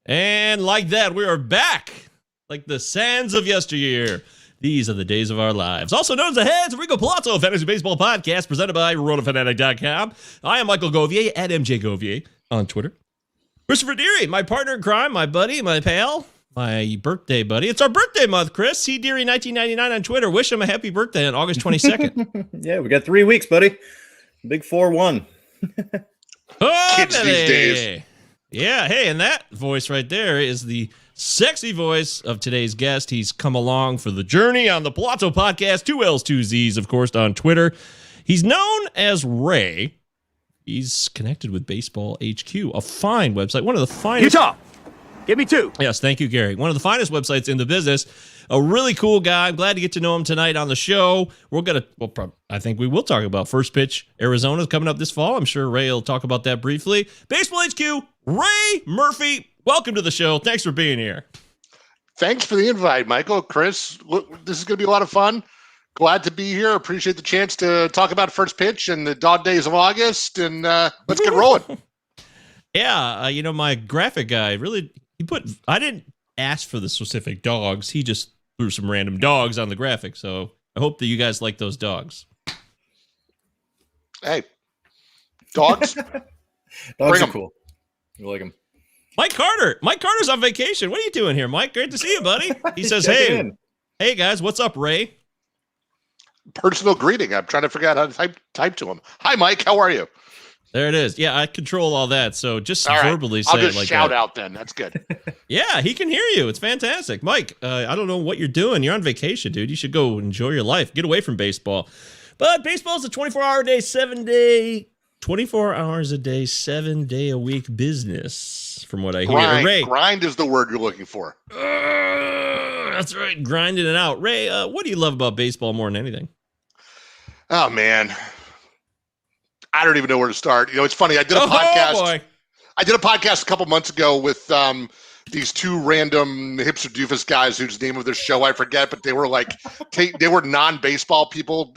And like that, we are back, like the sands of yesteryear. These are the days of our lives. Also known as the Heads of Rico Palazzo Fantasy Baseball Podcast, presented by RotoFanatic.com. I am Michael Govier, at MJ Govier on Twitter. Christopher Deary, my partner in crime, my buddy, my pal, my birthday buddy. It's our birthday month, Chris. C. Deary 1999 on Twitter. Wish him a happy birthday on August 22nd. Yeah, we got 3 weeks, buddy. Big 4-1. Oh, Kids baby. these days. Yeah, hey, and that voice right there is the sexy voice of today's guest. He's come along for the journey on the Palazzo Podcast, 2 L's, 2 Z's, of course, on Twitter. He's known as Ray. He's connected with Baseball HQ, a fine website, one of the finest. Utah, give me 2. Yes, thank you, Gary. One of the finest websites in the business. A really cool guy. I'm glad to get to know him tonight on the show. I think we will talk about First Pitch Arizona coming up this fall. I'm sure Ray will talk about that briefly. Baseball HQ, Ray Murphy, welcome to the show. Thanks for being here. Thanks for the invite, Michael. Chris, look, this is going to be a lot of fun. Glad to be here. Appreciate the chance to talk about First Pitch and the dog days of August, and let's get rolling. Yeah, my graphic guy I didn't ask for the specific dogs. He just threw some random dogs on the graphic, so I hope that you guys like those dogs. Hey, dogs? Dogs are cool. You like them. Mike Carter's on vacation. What are you doing here, Mike? Great to see you, buddy. He says, hey guys, what's up, Ray? Personal greeting. I'm trying to figure out how to type to him. Hi, Mike. How are you? There it is. Yeah, I control all that. So just all verbally right. say I'll it just like shout that. out then. That's good. Yeah, he can hear you. It's fantastic. Mike, I don't know what you're doing. You're on vacation, dude. You should go enjoy your life. Get away from baseball. But baseball is a 24-hour day, 24 hours a day, 7-day-a-week business, from what I hear. Ray, grind is the word you're looking for. That's right. Grinding it out. Ray, what do you love about baseball more than anything? Oh, man. I don't even know where to start. It's funny. I did a podcast. Boy. I did a podcast a couple months ago with these 2 random hipster doofus guys whose name of their show I forget, but they were like they were non-baseball people,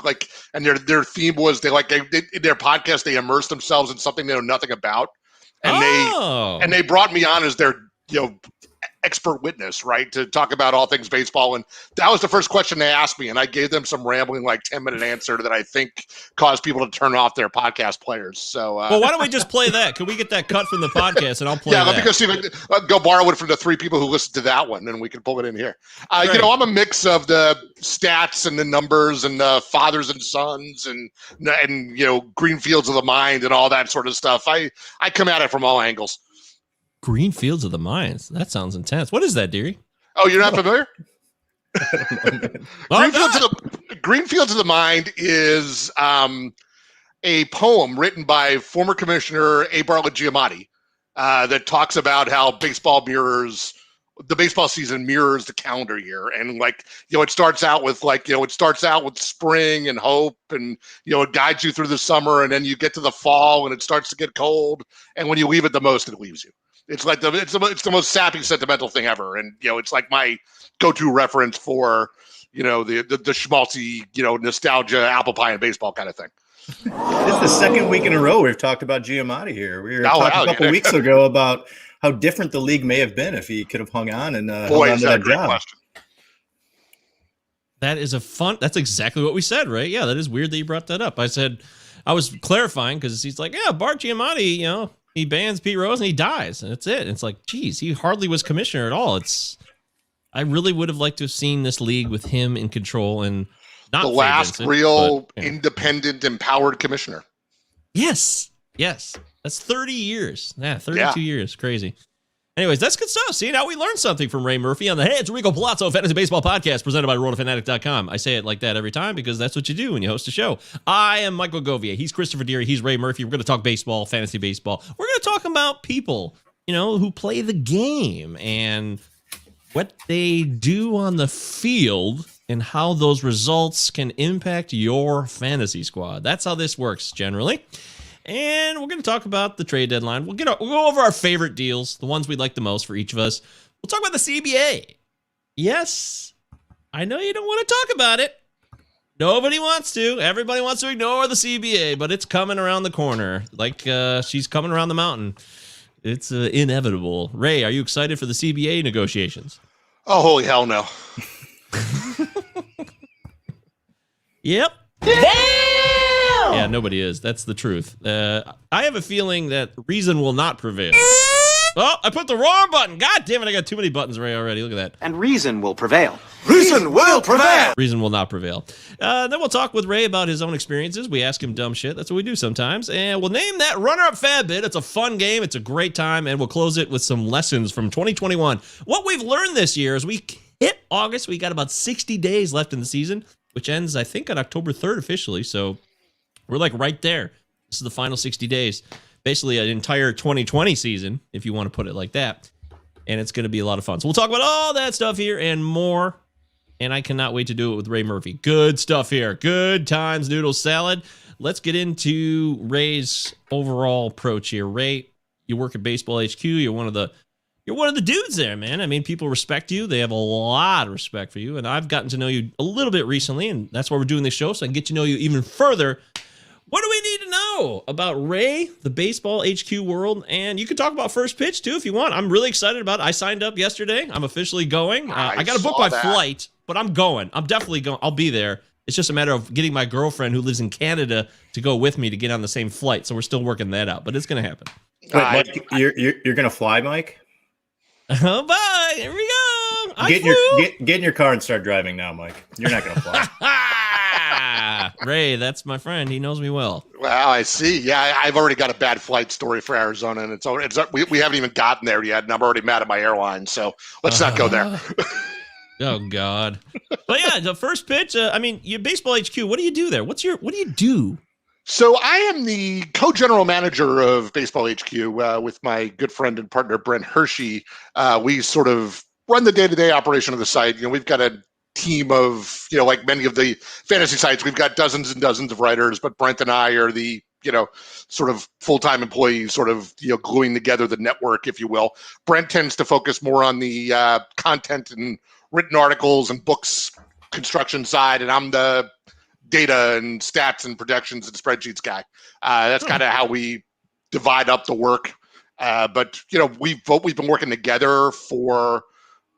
and their theme was in their podcast they immersed themselves in something they know nothing about, and they brought me on as their expert witness, right, to talk about all things baseball. And that was the first question they asked me, and I gave them some rambling 10-minute answer that I think caused people to turn off their podcast players. So well, why don't we just play that? Can we get that cut from the podcast, and I'll play that? Let me go see if I go borrow it from the 3 people who listened to that one, and we can pull it in here. I'm a mix of the stats and the numbers and the fathers and sons and green fields of the mind and all that sort of stuff. I come at it from all angles. Green Fields of the Minds. That sounds intense. What is that, Deary? Oh, you're not familiar? Green Fields of the Mind is a poem written by former Commissioner Abarla Giamatti that talks about how the baseball season mirrors the calendar year, and it starts out with spring and hope, and it guides you through the summer, and then you get to the fall and it starts to get cold, and when you leave it the most, it leaves you. It's it's the most sappy, sentimental thing ever, and it's like my go-to reference for the schmaltzy nostalgia apple pie and baseball kind of thing. It's the second week in a row we've talked about Giamatti here. We were talking a couple weeks ago about how different the league may have been if he could have hung on and held on to that job. Question. That is that's exactly what we said, right? Yeah, that is weird that you brought that up. I was clarifying because he's like, yeah, Bart Giamatti, he bans Pete Rose and he dies, and that's it. And it's like, geez, he hardly was commissioner at all. I really would have liked to have seen this league with him in control and not the last real independent, empowered commissioner. Yes. That's 30 years. Yeah, 32 years. Crazy. Anyways, that's good stuff. See, now we learned something from Ray Murphy on the Heads Rico Palazzo Fantasy Baseball Podcast presented by RotoFanatic.com. I say it like that every time because that's what you do when you host a show. I am Michael Govier. He's Christopher Deary. He's Ray Murphy. We're going to talk baseball, fantasy baseball. We're going to talk about people, who play the game and what they do on the field and how those results can impact your fantasy squad. That's how this works generally. And we're going to talk about the trade deadline. We'll go over our favorite deals, the ones we like the most for each of us. We'll talk about the CBA. Yes, I know you don't want to talk about it. Nobody wants to. Everybody wants to ignore the CBA, but it's coming around the corner. She's coming around the mountain. It's inevitable. Ray, are you excited for the CBA negotiations? Oh, holy hell no. Yep. Damn! Yeah, nobody is. That's the truth. I have a feeling that reason will not prevail. Oh, I put the wrong button. God damn it, I got too many buttons, Ray, already. Look at that. And reason will prevail. Reason will prevail. Reason will not prevail. Then we'll talk with Ray about his own experiences. We ask him dumb shit. That's what we do sometimes. And we'll name that runner-up fab bit. It's a fun game. It's a great time. And we'll close it with some lessons from 2021. What we've learned this year is we hit August. We got about 60 days left in the season, which ends, I think, on October 3rd officially. So we're like right there. This is the final 60 days. Basically an entire 2020 season, if you want to put it like that. And it's going to be a lot of fun. So we'll talk about all that stuff here and more. And I cannot wait to do it with Ray Murphy. Good stuff here. Good times, noodle salad. Let's get into Ray's overall approach here. Ray, you work at Baseball HQ. You're one of the dudes there, man. I mean, people respect you. They have a lot of respect for you. And I've gotten to know you a little bit recently, and that's why we're doing this show, so I can get to know you even further. What do we need to know about Ray, the Baseball HQ world? And you can talk about First Pitch, too, if you want. I'm really excited about it. I signed up yesterday. I'm officially going. I got to book my flight, but I'm going. I'm definitely going. I'll be there. It's just a matter of getting my girlfriend who lives in Canada to go with me to get on the same flight. So we're still working that out, but it's going to happen. Wait, Mike, you're going to fly, Mike? Oh, bye. Here we go. Get in your car and start driving now, Mike. You're not going to fly. Ray, that's my friend. He knows me well. Well, I see. Yeah, I've already got a bad flight story for Arizona, and we haven't even gotten there yet, and I'm already mad at my airline. So let's not go there. Oh God. But yeah, the First Pitch. I mean, your Baseball HQ. What do you do there? What do you do? So I am the co-general manager of Baseball HQ with my good friend and partner Brent Hershey. We sort of run the day-to-day operation of the site. You know, we've got a team of, you know, like many of the fantasy sites, we've got dozens and dozens of writers, but Brent and I are the, you know, sort of full-time employees, sort of, you know, gluing together the network, if you will. Brent tends to focus more on the content and written articles and books construction side, and I'm the data and stats and projections and spreadsheets guy. That's kind of how we divide up the work. But, you know, we've been working together for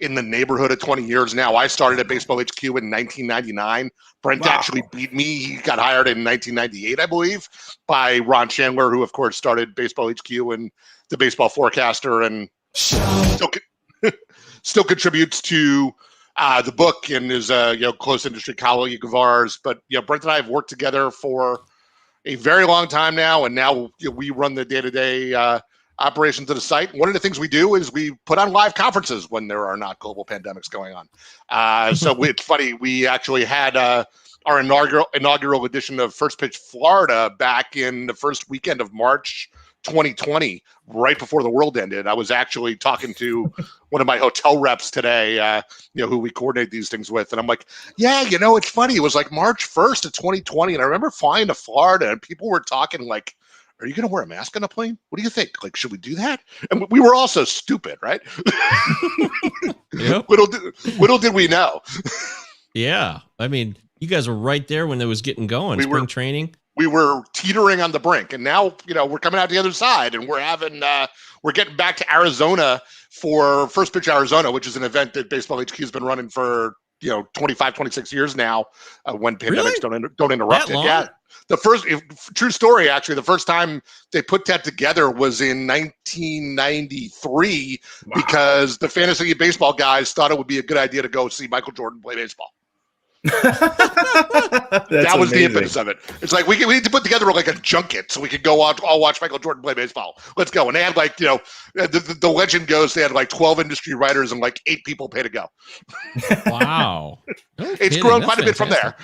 in the neighborhood of 20 years now. I started at Baseball HQ in 1999. Brent actually beat me. He got hired in 1998, I believe, by Ron Chandler, who, of course, started Baseball HQ and the Baseball Forecaster, and still contributes to the book and is a close industry colleague of ours. But Brent and I have worked together for a very long time now, and now we run the day-to-day operations of the site. One of the things we do is we put on live conferences when there are not global pandemics going on. So it's funny, we actually had our inaugural edition of First Pitch Florida back in the first weekend of March 2020, right before the world ended. I was actually talking to one of my hotel reps today, who we coordinate these things with. And I'm like, yeah, it's funny. It was like March 1st of 2020. And I remember flying to Florida and people were talking like, are you going to wear a mask on a plane? What do you think? Like, should we do that? And we were also stupid, right? Yep. Little did we know. Yeah. I mean, you guys were right there when it was getting going. Spring training. We were teetering on the brink, and now, we're coming out the other side, and we're getting back to Arizona for First Pitch Arizona, which is an event that Baseball HQ has been running for, 25, 26 years now, when pandemics don't interrupt it. Yeah. The first true story, actually, the first time they put that together was in 1993 because the fantasy baseball guys thought it would be a good idea to go see Michael Jordan play baseball. That was amazing. The impetus of it. It's like we need to put together like a junket so we could go out, all watch Michael Jordan play baseball. Let's go. And they had like, the legend goes, they had like 12 industry writers and like 8 people pay to go. Wow. It's grown quite a bit from there.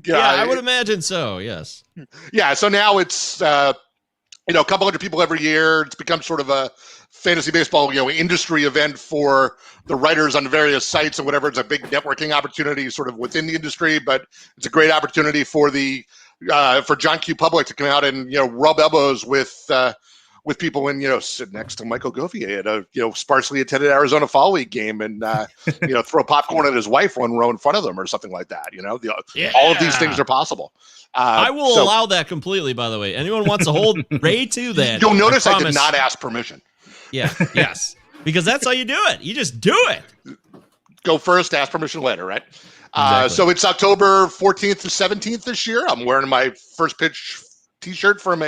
Yeah, I would imagine so. Yes. Yeah. So now it's, a couple hundred people every year. It's become sort of a fantasy baseball, industry event for the writers on various sites and whatever. It's a big networking opportunity sort of within the industry, but it's a great opportunity for the for John Q. Public to come out and rub elbows with people and sit next to Michael Gouvier at a sparsely attended Arizona Fall League game and throw popcorn at his wife one row in front of them or something like that. All of these things are possible. I will allow that completely. By the way, anyone wants to hold Ray to that? You'll notice I did not ask permission. Yeah, yes. Because that's how you do it. You just do it. Go first, ask permission later, right? Exactly. So it's October 14th to 17th this year. I'm wearing my first pitch T-shirt from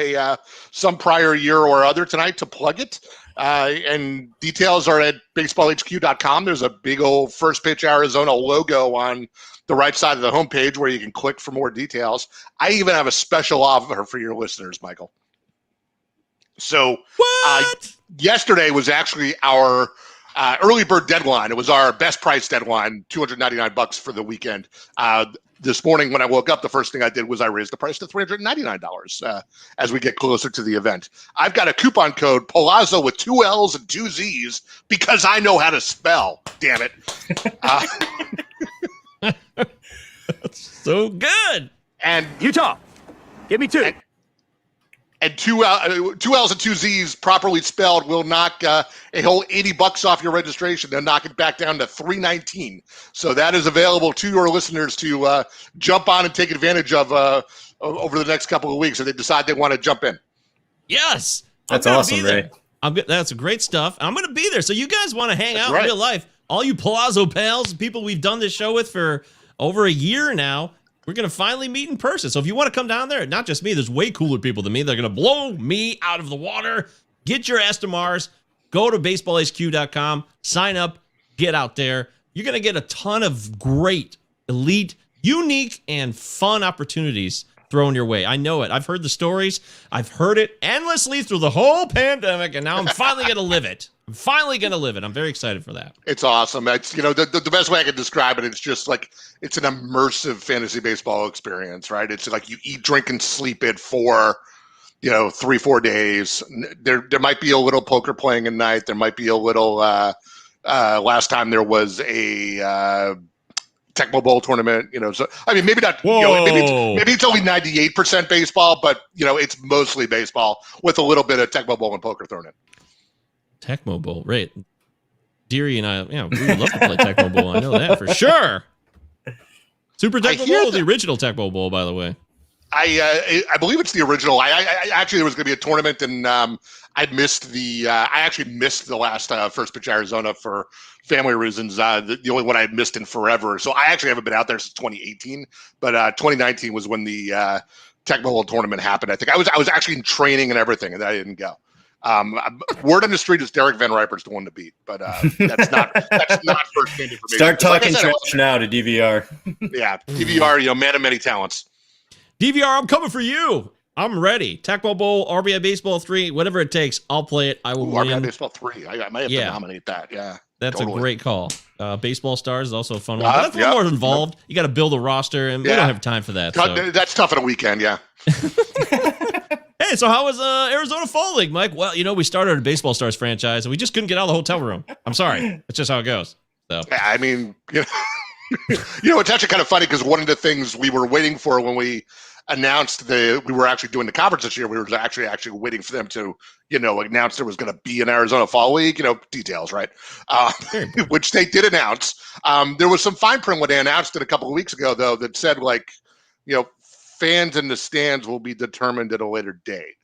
some prior year or other tonight to plug it. And details are at baseballhq.com. There's a big old First Pitch Arizona logo on the right side of the homepage where you can click for more details. I even have a special offer for your listeners, Michael. So yesterday was actually our early bird deadline. It was our best price deadline, $299 for the weekend. This morning when I woke up, the first thing I did was I raised the price to $399 as we get closer to the event. I've got a coupon code, Palazzo, with 2 L's and 2 Z's because I know how to spell, damn it. That's so good. And Utah, give me 2. And two L's and 2 Z's properly spelled will knock a whole $80 off your registration. They'll knock it back down to $319. So that is available to your listeners to jump on and take advantage of over the next couple of weeks if they decide they want to jump in. Yes. That's awesome, Ray. That's great stuff. I'm going to be there. So you guys want to hang out in real life. All you Palazzo pals, people we've done this show with for over a year now, we're going to finally meet in person. So if you want to come down there, not just me, there's way cooler people than me. They're going to blow me out of the water. Get your ass to Mars. Go to baseballhq.com. Sign up. Get out there. You're going to get a ton of great, elite, unique, and fun opportunities thrown your way. I know it. I've heard the stories. I've heard it endlessly through the whole pandemic, and now I'm finally going to live it. I'm very excited for that. It's awesome. It's, the best way I can describe it, it's just like it's an immersive fantasy baseball experience, right? It's like you eat, drink, and sleep it for 3-4 days. There might be a little poker playing at night. There might be a little last time there was a Tecmo Bowl tournament, so I mean maybe not. Maybe it's only 98% baseball, but it's mostly baseball with a little bit of Tecmo Bowl and poker thrown in. Tecmo Bowl, right? Deary and I, we would love to play Tecmo Bowl. I know that for sure. Super Tecmo Bowl is the original Tecmo Bowl, by the way. I believe it's the original. I actually there was going to be a tournament, and I actually missed the last First Pitch Arizona for family reasons. The only one I had missed in forever. So I actually haven't been out there since 2018. But 2019 was when the Tecmo Bowl tournament happened. I think I was actually in training and everything, and I didn't go. Word on the street is Derek Van Riper's the one to beat, but that's not first-hand information. Start talking trash now to DVR. Yeah, DVR, man of many talents. DVR, I'm coming for you. I'm ready. Tecmo Bowl, RBI Baseball 3, whatever it takes, I'll play it. I will win. RBI Baseball 3. I might have to nominate that. Yeah, that's totally a great call. Baseball Stars is also a fun one. But that's a little more involved. You got to build a roster, and we don't have time for that. So. That's tough on a weekend. Yeah. Hey, so how was Arizona Fall League, Mike? Well, we started a Baseball Stars franchise, and we just couldn't get out of the hotel room. I'm sorry. It's just how it goes. So. I mean, it's actually kind of funny because one of the things we were waiting for when we announced we were actually doing the conference this year, we were actually waiting for them to, announce there was going to be an Arizona Fall League, details, right? Which they did announce. There was some fine print when they announced it a couple of weeks ago, though, that said, fans in the stands will be determined at a later date.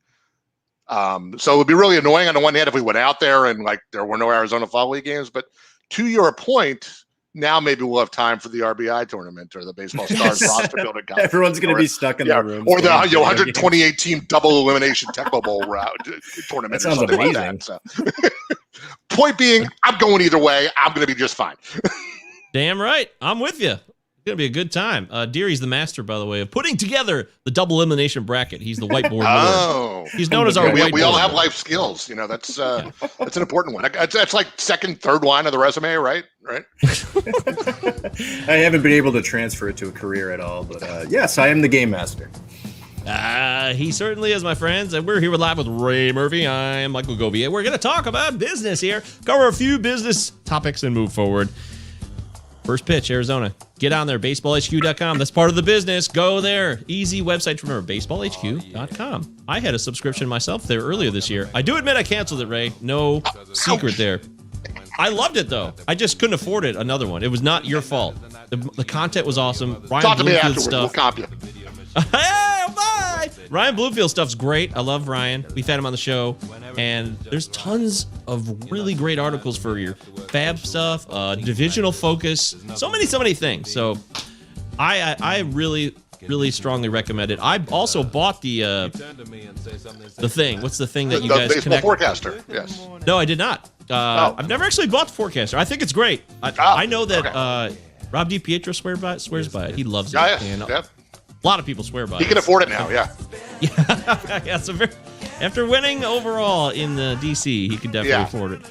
So it would be really annoying on the one hand if we went out there and there were no Arizona Fall League games. But to your point, now maybe we'll have time for the RBI tournament or the Baseball Stars roster building. Everyone's going to be stuck in their rooms. Or the 128 team double elimination Tecmo Bowl tournament. That sounds amazing. Like that, so. Point being, I'm going either way. I'm going to be just fine. Damn right. I'm with you. It's going to be a good time. Deary's the master, by the way, of putting together the double elimination bracket. He's the whiteboard lord. He's known as our whiteboard. We all have life skills. That's an important one. That's like second, third line of the resume, right? Right. I haven't been able to transfer it to a career at all, but yes, I am the game master. He certainly is, my friends. And we're here live with Ray Murphy. I am Michael Govier. We're going to talk about business here, cover a few business topics, and move forward. First Pitch, Arizona. Get on there, baseballhq.com. That's part of the business. Go there. Easy website to remember, baseballhq.com. I had a subscription myself there earlier this year. I do admit I canceled it, Ray. No secret there. I loved it, though. I just couldn't afford it. Another one. It was not your fault. The content was awesome. Talk to me afterwards. We'll copy it. Hey, bye. Ryan Bluefield stuff's great. I love Ryan. We've had him on the show, and there's tons of really great articles for your fab stuff, divisional focus, so many things. So I really strongly recommend it. I also bought the thing. What's the thing that you guys baseball forecaster? Yes. No, I did not. I've never actually bought the forecaster. I think it's great. I know that Rob DiPietro swears by it. He loves it. And a lot of people swear by it. He can afford it now. Yeah. Yeah. So after winning overall in the DC, he could definitely afford it.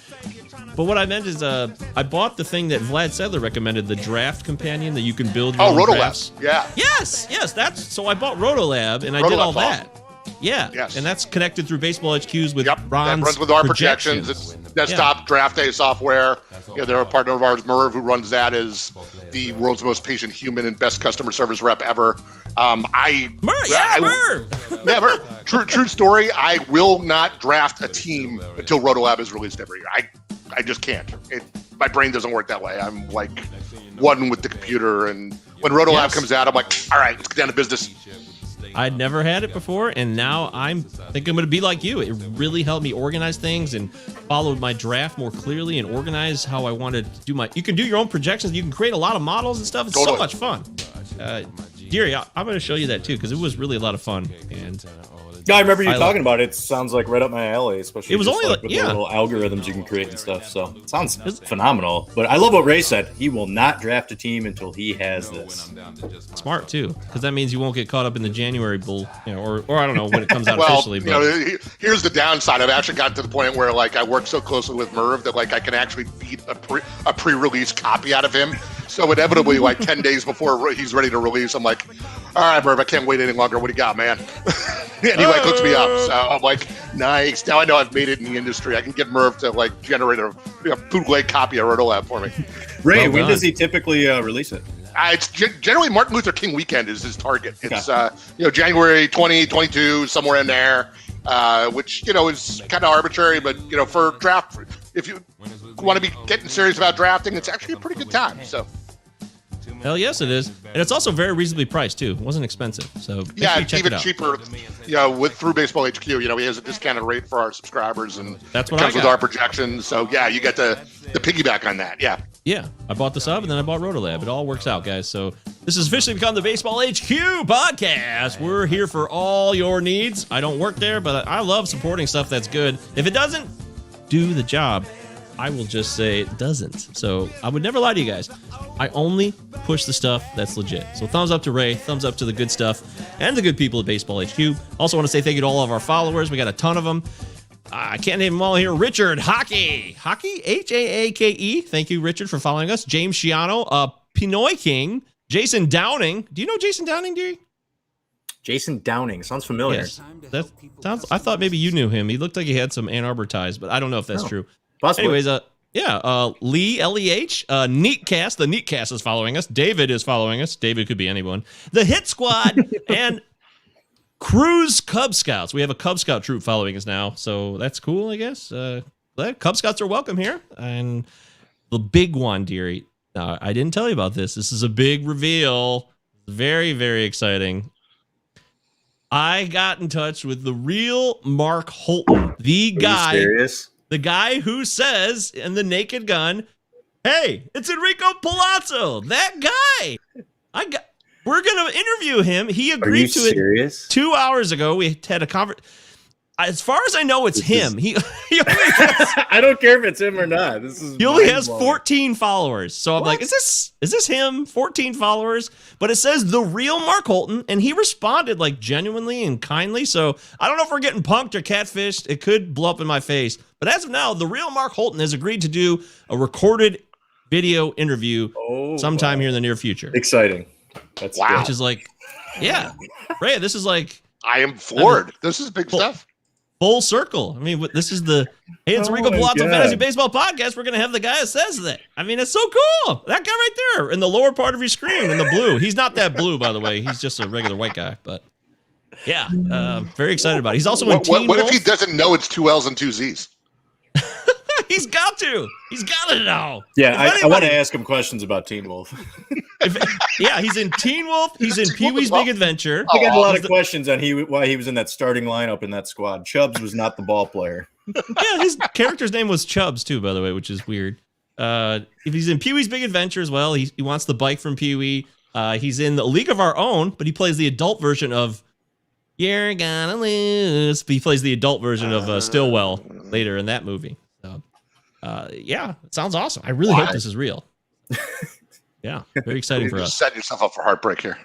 But what I meant is, I bought the thing that Vlad Sedler recommended, the draft companion that you can build your own drafts. Yeah. Yes. So I bought Rotolab, and I did all that. Yeah. Yes. And that's connected through Baseball HQs with That runs with our projections. It's desktop draft day software. They're a partner of ours. Merv, who runs that, is the world's most patient human and best customer service rep ever. Merv. True story. I will not draft a team until Rotolab is released every year. I just can't. My brain doesn't work that way. I'm like one with the computer, and when Rotolab comes out, I'm like, all right, let's get down to business. I'd never had it before, and now I think I'm going to be like you. It really helped me organize things and follow my draft more clearly and organize how I wanted to do my. You can do your own projections. You can create a lot of models and stuff. It's so much fun. Deary, I'm going to show you that too, because it was really a a lot of fun. And yeah, I remember you talking about it. It sounds like right up my alley, especially it was only with the little algorithms you can create and stuff. So it sounds phenomenal. But I love what Ray said. He will not draft a team until he has this. Smart too, because that means you won't get caught up in the January bull, or I don't know when it comes out officially. But here's the downside. I've actually gotten to the point where I work so closely with Merv that I can actually beat a pre-release copy out of him. So inevitably, 10 days before he's ready to release, I'm like, all right, Merv, I can't wait any longer. What do you got, man? And he hooks me up. So I'm like, nice. Now I know I've made it in the industry. I can get Merv to generate a bootleg copy of Rotolab for me. Ray, when does he typically release it? It's generally Martin Luther King weekend is his target. It's January 2022, somewhere in there, which is kind of arbitrary, but for draft, if you want to be getting serious about drafting, it's actually a pretty good time. So. Hell yes, it is, and it's also very reasonably priced too. It wasn't expensive, so it's even cheaper. Through Baseball HQ, he has a discounted rate for our subscribers, and that's what I got with our projections. So you get the piggyback on that. Yeah, I bought the sub and then I bought Rotolab. It all works out, guys. So this has officially become the Baseball HQ podcast. We're here for all your needs. I don't work there, but I love supporting stuff that's good. If it doesn't do the job, I will just say it doesn't. So I would never lie to you guys. I only push the stuff that's legit. So thumbs up to Ray, thumbs up to the good stuff and the good people at Baseball HQ. Also want to say thank you to all of our followers. We got a ton of them. I can't name them all here. Richard Hockey, Haake. Thank you, Richard, for following us. James Shiano, Pinoy King, Jason Downing. Do you know Jason Downing, Deary? Jason Downing sounds familiar. Yes. That sounds. I thought maybe you knew him. He looked like he had some Ann Arbor ties, but I don't know if that's true. Possibly. Anyways, Lee, L-E-H, Neatcast. The Neatcast is following us. David is following us. David could be anyone. The Hit Squad and Cruise Cub Scouts. We have a Cub Scout troop following us now, so that's cool, I guess. Cub Scouts are welcome here. And the big one, Deary. I didn't tell you about this. This is a big reveal. Very, very exciting. I got in touch with the real Mark Holton, the guy. Are you serious? The guy who says in The Naked Gun, hey, it's Enrico Palazzo. That guy. We're going to interview him. He agreed to it 2 hours ago. We had a conversation. As far as I know, it's him. He only has, I don't care if it's him or not. He only has 14 followers. So I'm like, is this him? 14 followers? But it says the real Mark Holton, and he responded genuinely and kindly. So I don't know if we're getting punked or catfished. It could blow up in my face. But as of now, the real Mark Holton has agreed to do a recorded video interview sometime here in the near future. Exciting. That's wow. Which is Ray, this is I am floored. This is big stuff. Full circle. I mean, this is it's Enrico Palazzo Fantasy Baseball Podcast. We're going to have the guy that says that. I mean, it's so cool. That guy right there in the lower part of your screen in the blue. He's not that blue, by the way. He's just a regular white guy. But yeah, very excited about it. He's also in Teen What Wolf. if he doesn't know it's 2 L's and 2 Z's? He's got to. He's got to know. Yeah, I want to ask him questions about Teen Wolf. Yeah, he's in Teen Wolf. He's in Pee Wee's Big Adventure. I got a lot of questions on why he was in that starting lineup in that squad. Chubbs was not the ball player. Yeah, his character's name was Chubbs too, by the way, which is weird. If he's in Pee Wee's Big Adventure as well, he wants the bike from Pee Wee. He's in the League of Our Own, but he plays the adult version of You're Gonna Lose. But he plays the adult version of Stillwell later in that movie. So, yeah, it sounds awesome. I really hope this is real. Yeah, very exciting for us. Set yourself up for heartbreak here.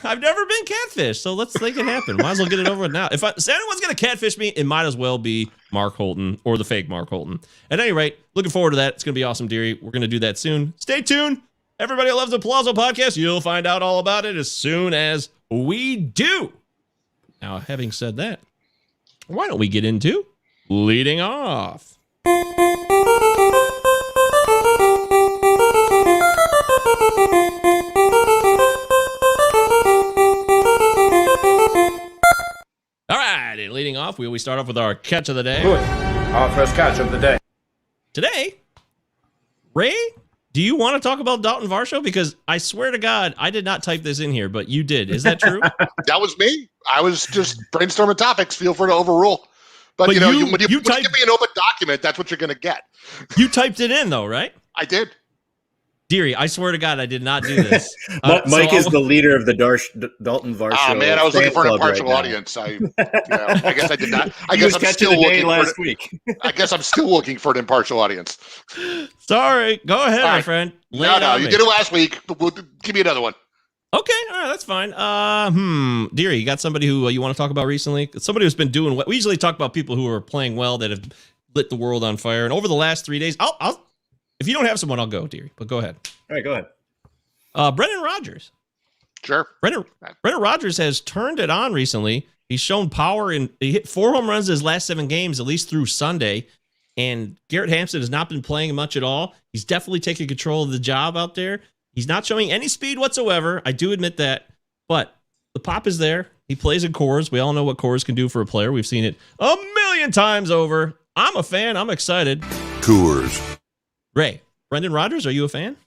I've never been catfished, so let's make it happen. Might as well get it over with now. If anyone's going to catfish me, it might as well be Mark Holton or the fake Mark Holton. At any rate, looking forward to that. It's going to be awesome, dearie. We're going to do that soon. Stay tuned. Everybody loves the Palazzo podcast. You'll find out all about it as soon as we do. Now, having said that, why don't we get into leading off? All right, and leading off, we start off with our catch of the day. Good. Our first catch of the day. Today, Ray, do you want to talk about Dalton Varsho? Because I swear to God, I did not type this in here, but you did. Is that true? That was me. I was just brainstorming topics. Feel free to overrule. But when you give me an open document, that's what you're going to get. You typed it in, though, right? I did. Dearie, I swear to God, I did not do this. Mike is the leader of the Dalton Varsho. Oh man, I was looking for an impartial audience. I guess I did not. I guess I'm still looking last week. I guess I'm still looking for an impartial audience. Sorry, go ahead, my friend. No, you did it last week. Give me another one. Okay, all right, that's fine. Dearie, you got somebody who you want to talk about recently? Somebody who's been doing what we usually talk about people who are playing well that have lit the world on fire. And over the last 3 days, I'll if you don't have someone, I'll go, dearie. But go ahead. All right, go ahead. Brennan Rogers. Sure. Brennan Rogers has turned it on recently. He's shown power, and he hit 4 home runs in his last 7 games, at least through Sunday. And Garrett Hampson has not been playing much at all. He's definitely taking control of the job out there. He's not showing any speed whatsoever. I do admit that. But the pop is there. He plays in Coors. We all know what Coors can do for a player. We've seen it a million times over. I'm a fan. I'm excited. Coors. Ray, Brendan Rogers, are you a fan?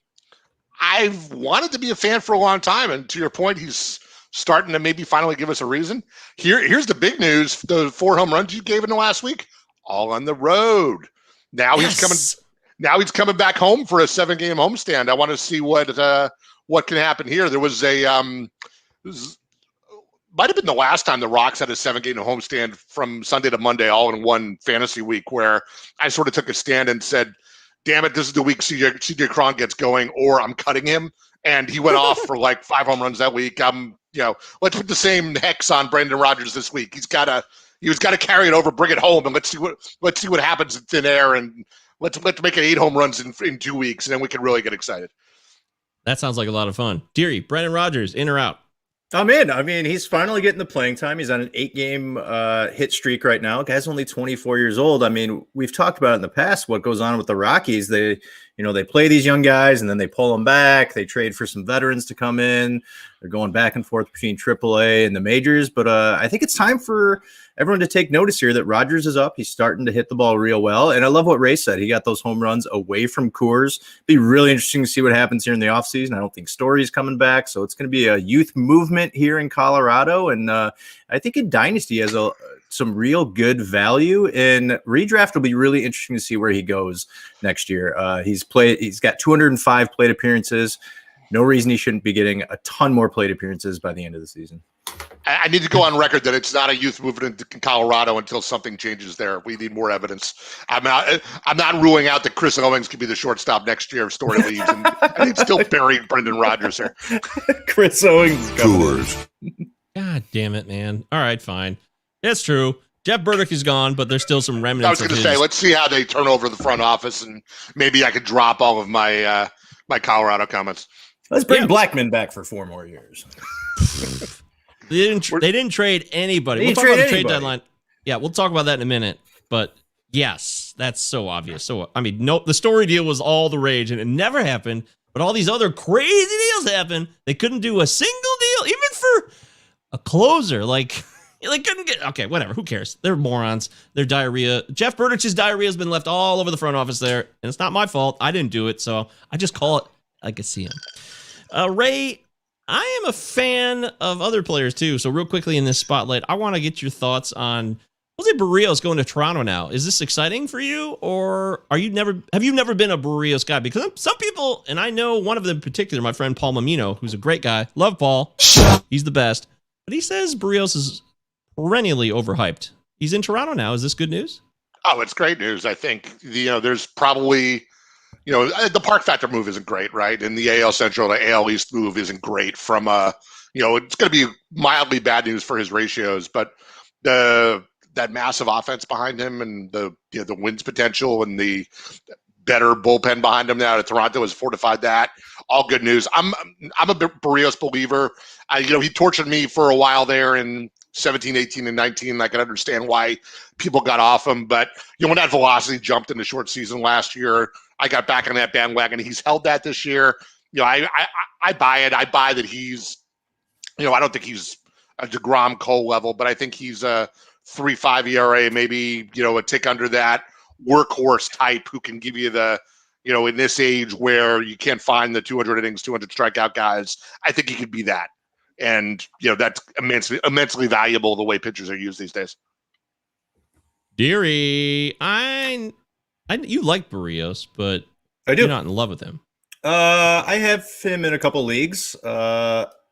I've wanted to be a fan for a long time, and to your point, he's starting to maybe finally give us a reason. Here's the big news: the 4 home runs you gave in the last week, all on the road. Now he's coming. Now he's coming back home for a 7-game homestand. I want to see what can happen here. There was might have been the last time the Rocks had a 7-game homestand from Sunday to Monday, all in one fantasy week, where I sort of took a stand and said, damn it, this is the week CJ Cron gets going, or I'm cutting him. And he went off for like 5 home runs that week. Let's put the same hex on Brendan Rogers this week. He's got to carry it over, bring it home, and let's see what happens in thin air, and let's make it 8 home runs in 2 weeks, and then we can really get excited. That sounds like a lot of fun. Deary, Brendan Rogers, in or out? I'm in. I mean, he's finally getting the playing time. He's on an 8-game hit streak right now. Guy's only 24 years old. I mean, we've talked about it in the past, what goes on with the Rockies. They play these young guys and then they pull them back. They trade for some veterans to come in. They're going back and forth between AAA and the majors. But I think it's time for everyone to take notice here that Rogers is up. He's starting to hit the ball real well. And I love what Ray said. He got those home runs away from Coors. Be really interesting to see what happens here in the offseason. I don't think Story's coming back. So it's going to be a youth movement here in Colorado. And I think in Dynasty has some real good value. And redraft will be really interesting to see where he goes next year. He's got 205 plate appearances. No reason he shouldn't be getting a ton more plate appearances by the end of the season. I need to go on record that it's not a youth movement in Colorado until something changes there. We need more evidence. I'm not ruling out that Chris Owings could be the shortstop next year if Story leaves, and he'd still bury Brendan Rogers here. Chris Owings. Coors. God damn it, man. All right, fine. That's true. Jeff Burdick is gone, but there's still some remnants. I was going to say, let's see how they turn over the front office, and maybe I could drop all of my my Colorado comments. Let's bring Blackman back for 4 more years. They didn't trade anybody. We'll talk about the trade deadline. Yeah, we'll talk about that in a minute. But yes, that's so obvious. So I mean, no, the Story deal was all the rage, and it never happened. But all these other crazy deals happened. They couldn't do a single deal, even for a closer. Like they couldn't get. Okay, whatever. Who cares? They're morons. They're diarrhea. Jeff Burdich's diarrhea has been left all over the front office there, and it's not my fault. I didn't do it, so I just call it like I see him. Ray, I am a fan of other players too. So real quickly in this spotlight, I want to get your thoughts on Jose Barrios going to Toronto now. Is this exciting for you, or have you never been a Barrios guy? Because some people, and I know one of them in particular, my friend Paul Mamino, who's a great guy. Love Paul. He's the best. But he says Barrios is perennially overhyped. He's in Toronto now. Is this good news? Oh, it's great news. I think, there's probably, the park factor move isn't great, right? And the AL Central, the AL East move isn't great from it's going to be mildly bad news for his ratios, but that massive offense behind him and the wins potential and the better bullpen behind him now at Toronto has fortified that. All good news. I'm a Barrios believer. He tortured me for a while there in 17, 18, and 19. I can understand why people got off him, but when that velocity jumped in the short season last year, I got back on that bandwagon. He's held that this year. I buy it. I buy that he's, I don't think he's a DeGrom Cole level, but I think he's a 3.5 ERA, maybe, a tick under that workhorse type who can give you the, in this age where you can't find the 200 innings, 200 strikeout guys. I think he could be that. And, that's immensely valuable the way pitchers are used these days. Deary, you like Barrios, but I do. You're not in love with him. I have him in a couple leagues.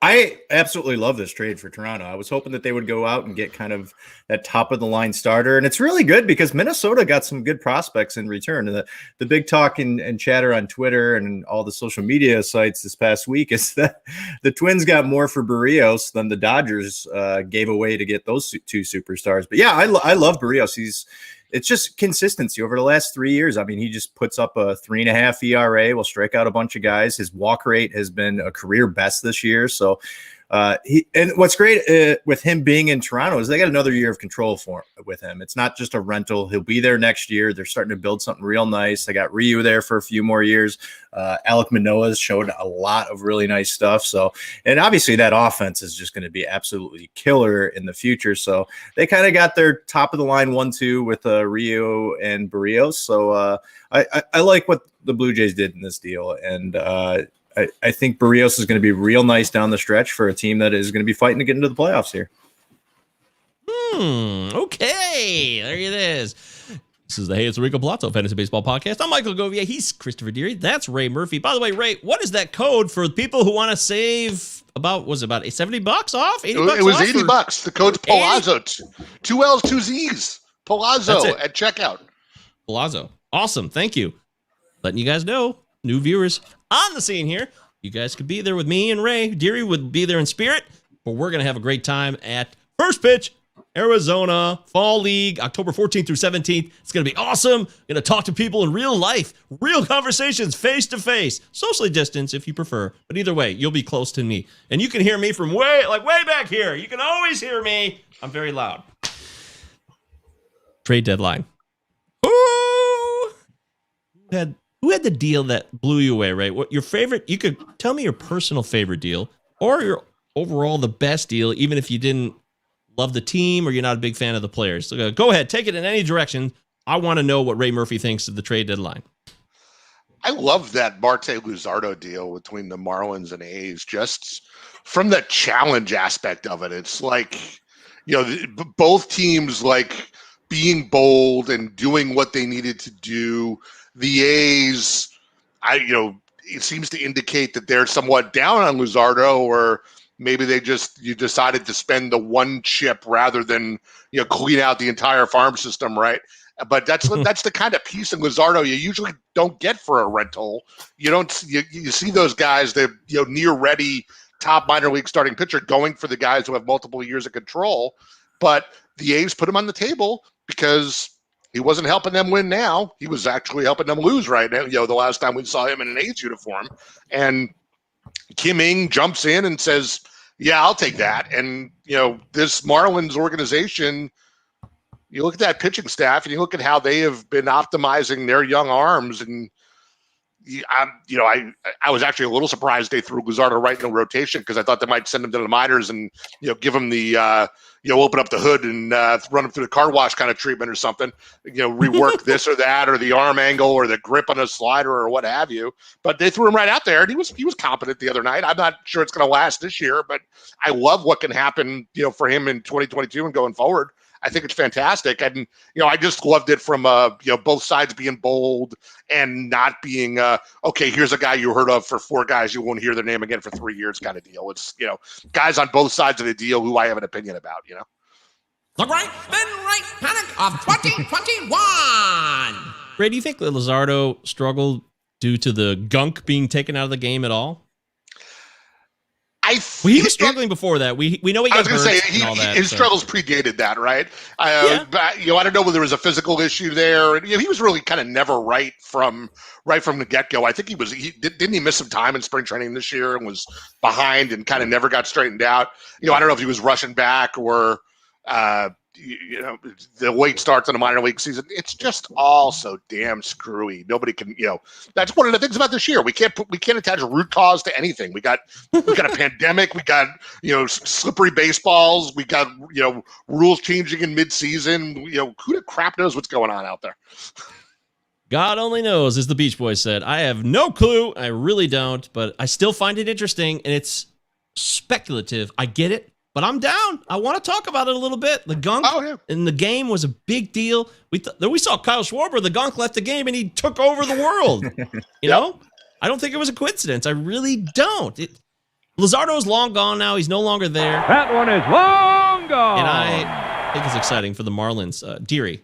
I absolutely love this trade for Toronto. I was hoping that they would go out and get kind of that top of the line starter. And it's really good because Minnesota got some good prospects in return. And the big talk and chatter on Twitter and all the social media sites this past week is that the Twins got more for Barrios than the Dodgers gave away to get those two superstars. But yeah, I love Barrios. It's just consistency over the last 3 years. I mean, he just puts up a 3.5 ERA, will strike out a bunch of guys. His walk rate has been a career best this year. So and what's great with him being in Toronto is they got another year of control with him. It's not just a rental. He'll be there next year. They're starting to build something real nice. They got Ryu there for a few more years. Alek Manoah's showed a lot of really nice stuff. So, and obviously that offense is just going to be absolutely killer in the future. So they kind of got their top of the line 1-2 with Ryu and Barrios. So I like what the Blue Jays did in this deal. And I think Barrios is going to be real nice down the stretch for a team that is going to be fighting to get into the playoffs here. Okay. There it is. This is the Hey, it's Rico Palazzo Fantasy Baseball Podcast. I'm Michael Govia. He's Christopher Deary. That's Ray Murphy. By the way, Ray, what is that code for people who want to save about $70 off? $80 it was off $80. The code's Palazzo. 2 L's, 2 Z's. Palazzo at checkout. Palazzo. Awesome. Thank you. Letting you guys know, new viewers on the scene here. You guys could be there with me and Ray. Deary would be there in spirit, but we're going to have a great time at First Pitch, Arizona Fall League, October 14th through 17th. It's going to be awesome. Going to talk to people in real life, real conversations, face to face, socially distanced if you prefer. But either way, you'll be close to me. And you can hear me from way back here. You can always hear me. I'm very loud. Trade deadline. Who had the deal that blew you away, right? What your favorite? You could tell me your personal favorite deal or your overall the best deal, even if you didn't love the team or you're not a big fan of the players. So go ahead, take it in any direction. I want to know what Ray Murphy thinks of the trade deadline. I love that Marte Luzardo deal between the Marlins and A's, just from the challenge aspect of it. It's like, both teams like being bold and doing what they needed to do. The A's, it seems to indicate that they're somewhat down on Luzardo, or maybe you decided to spend the one chip rather than clean out the entire farm system, right? But that's the kind of piece in Luzardo you usually don't get for a rental. You see those guys, they're near ready top minor league starting pitcher going for the guys who have multiple years of control, but the A's put him on the table because he wasn't helping them win now. He was actually helping them lose right now. The last time we saw him in an A's uniform. And Kim Ng jumps in and says, yeah, I'll take that. And, this Marlins organization, you look at that pitching staff and you look at how they have been optimizing their young arms. And, I was actually a little surprised they threw Luzardo right in the rotation because I thought they might send him to the minors and give him the open up the hood and run him through the car wash kind of treatment or something. Rework this or that or the arm angle or the grip on a slider or what have you. But they threw him right out there and he was competent the other night. I'm not sure it's going to last this year, but I love what can happen for him in 2022 and going forward. I think it's fantastic. And, I just loved it from, both sides being bold and not being, okay, here's a guy you heard of for 4 guys. You won't hear their name again for 3 years kind of deal. It's, guys on both sides of the deal who I have an opinion about, The Great Ben Wright Panic of 2021. Ray, do you think that Luzardo struggled due to the gunk being taken out of the game at all? He was struggling before that. We know he got hurt and all that. His struggles predated that, right? But, I don't know whether there was a physical issue there. He was really kind of never right from the get-go. I think didn't he miss some time in spring training this year and was behind and kind of never got straightened out. I don't know if he was rushing back or the late starts in the minor league season. It's just all so damn screwy. Nobody can, that's one of the things about this year. We can't attach a root cause to anything. We got a pandemic. We got, slippery baseballs. We got, rules changing in mid-season. Who the crap knows what's going on out there? God only knows, as the Beach Boys said. I have no clue. I really don't, but I still find it interesting, and it's speculative. I get it. But I'm down. I want to talk about it a little bit. The gunk in the game was a big deal. We saw Kyle Schwarber. The gunk left the game, and he took over the world. You know? I don't think it was a coincidence. I really don't. Luzardo's long gone now. He's no longer there. That one is long gone. And I think it's exciting for the Marlins. Deary,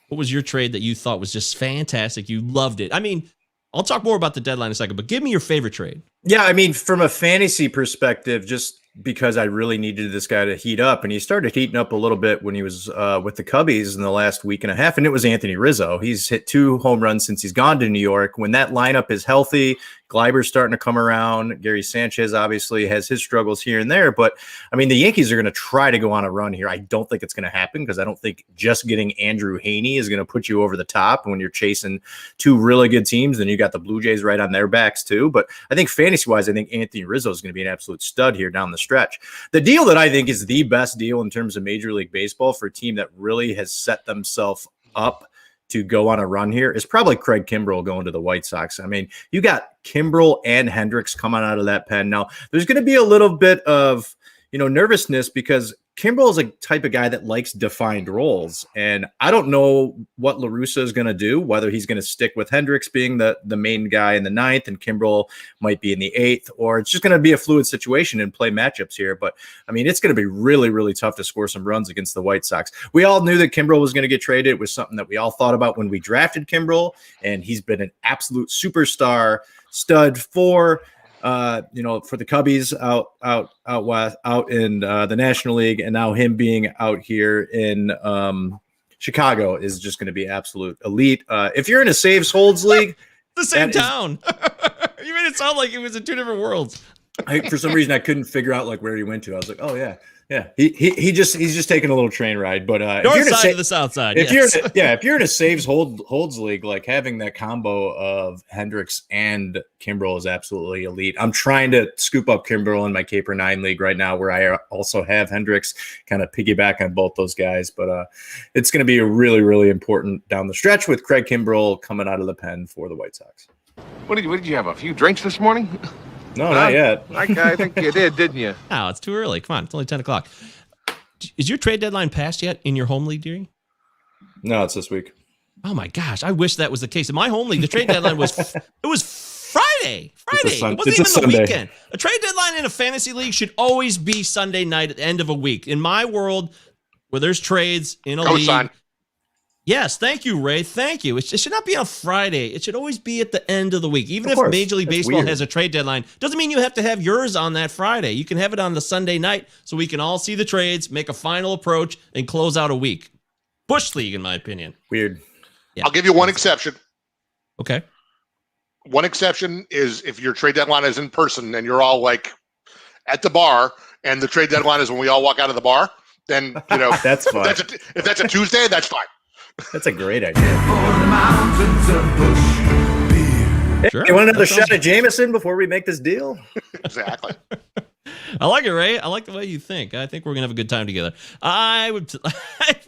what was your trade that you thought was just fantastic? You loved it. I mean, I'll talk more about the deadline in a second, but give me your favorite trade. Yeah, I mean, from a fantasy perspective, just because I really needed this guy to heat up, and he started heating up a little bit when he was with the Cubbies in the last week and a half, and it was Anthony Rizzo. He's hit 2 home runs since he's gone to New York. When that lineup is healthy, Gleiber's starting to come around. Gary Sanchez obviously has his struggles here and there, but I mean, the Yankees are going to try to go on a run here. I don't think it's going to happen because I don't think just getting Andrew Heaney is going to put you over the top when you're chasing 2 really good teams. Then you got the Blue Jays right on their backs too. But I think fantasy-wise, I think Anthony Rizzo is going to be an absolute stud here down the stretch. The deal that I think is the best deal in terms of Major League Baseball for a team that really has set themselves up to go on a run here is probably Craig Kimbrell going to the White Sox. I mean, you got Kimbrell and Hendricks coming out of that pen. Now, there's going to be a little bit of, nervousness because Kimbrell is a type of guy that likes defined roles. And I don't know what La Russa is going to do, whether he's going to stick with Hendricks being the main guy in the 9th and Kimbrell might be in the 8th, or it's just going to be a fluid situation and play matchups here. But I mean, it's going to be really, really tough to score some runs against the White Sox. We all knew that Kimbrell was going to get traded. It was something that we all thought about when we drafted Kimbrell, and he's been an absolute superstar stud for the Cubbies out in the National League, and now him being out here in Chicago is just going to be absolute elite. If you're in a saves holds league, the same town. You made it sound like it was in 2 different worlds. For some reason, I couldn't figure out where he went to. I was like, oh yeah. Yeah, he's just taking a little train ride, but north side to the south side. If you're in a saves holds league, like having that combo of Hendricks and Kimbrell is absolutely elite. I'm trying to scoop up Kimbrell in my Caper 9 league right now, where I also have Hendricks, kind of piggyback on both those guys. But it's going to be a really, really important down the stretch with Craig Kimbrell coming out of the pen for the White Sox. What did you have? A few drinks this morning? No, not yet. I think you did, didn't you? No, it's too early. Come on, it's only 10 o'clock. Is your trade deadline passed yet in your home league, Deary? No, it's this week. Oh my gosh, I wish that was the case. In my home league, the trade deadline was Friday. It wasn't even the weekend. A trade deadline in a fantasy league should always be Sunday night at the end of a week. In my world, where there's trades in a league. Son. Yes, thank you, Ray. Thank you. It should not be on Friday. It should always be at the end of the week. Even if Major League Baseball has a trade deadline, doesn't mean you have to have yours on that Friday. You can have it on the Sunday night so we can all see the trades, make a final approach, and close out a week. Bush League, in my opinion. Weird. Yeah. I'll give you one exception. Okay. One exception is if your trade deadline is in person and you're all like at the bar, and the trade deadline is when we all walk out of the bar, then, that's fine. If that's a Tuesday, that's fine. That's a great idea. Sure. You want another shot at Jameson before we make this deal? Exactly. I like it, Ray. I like the way you think. I think we're gonna have a good time together. I'm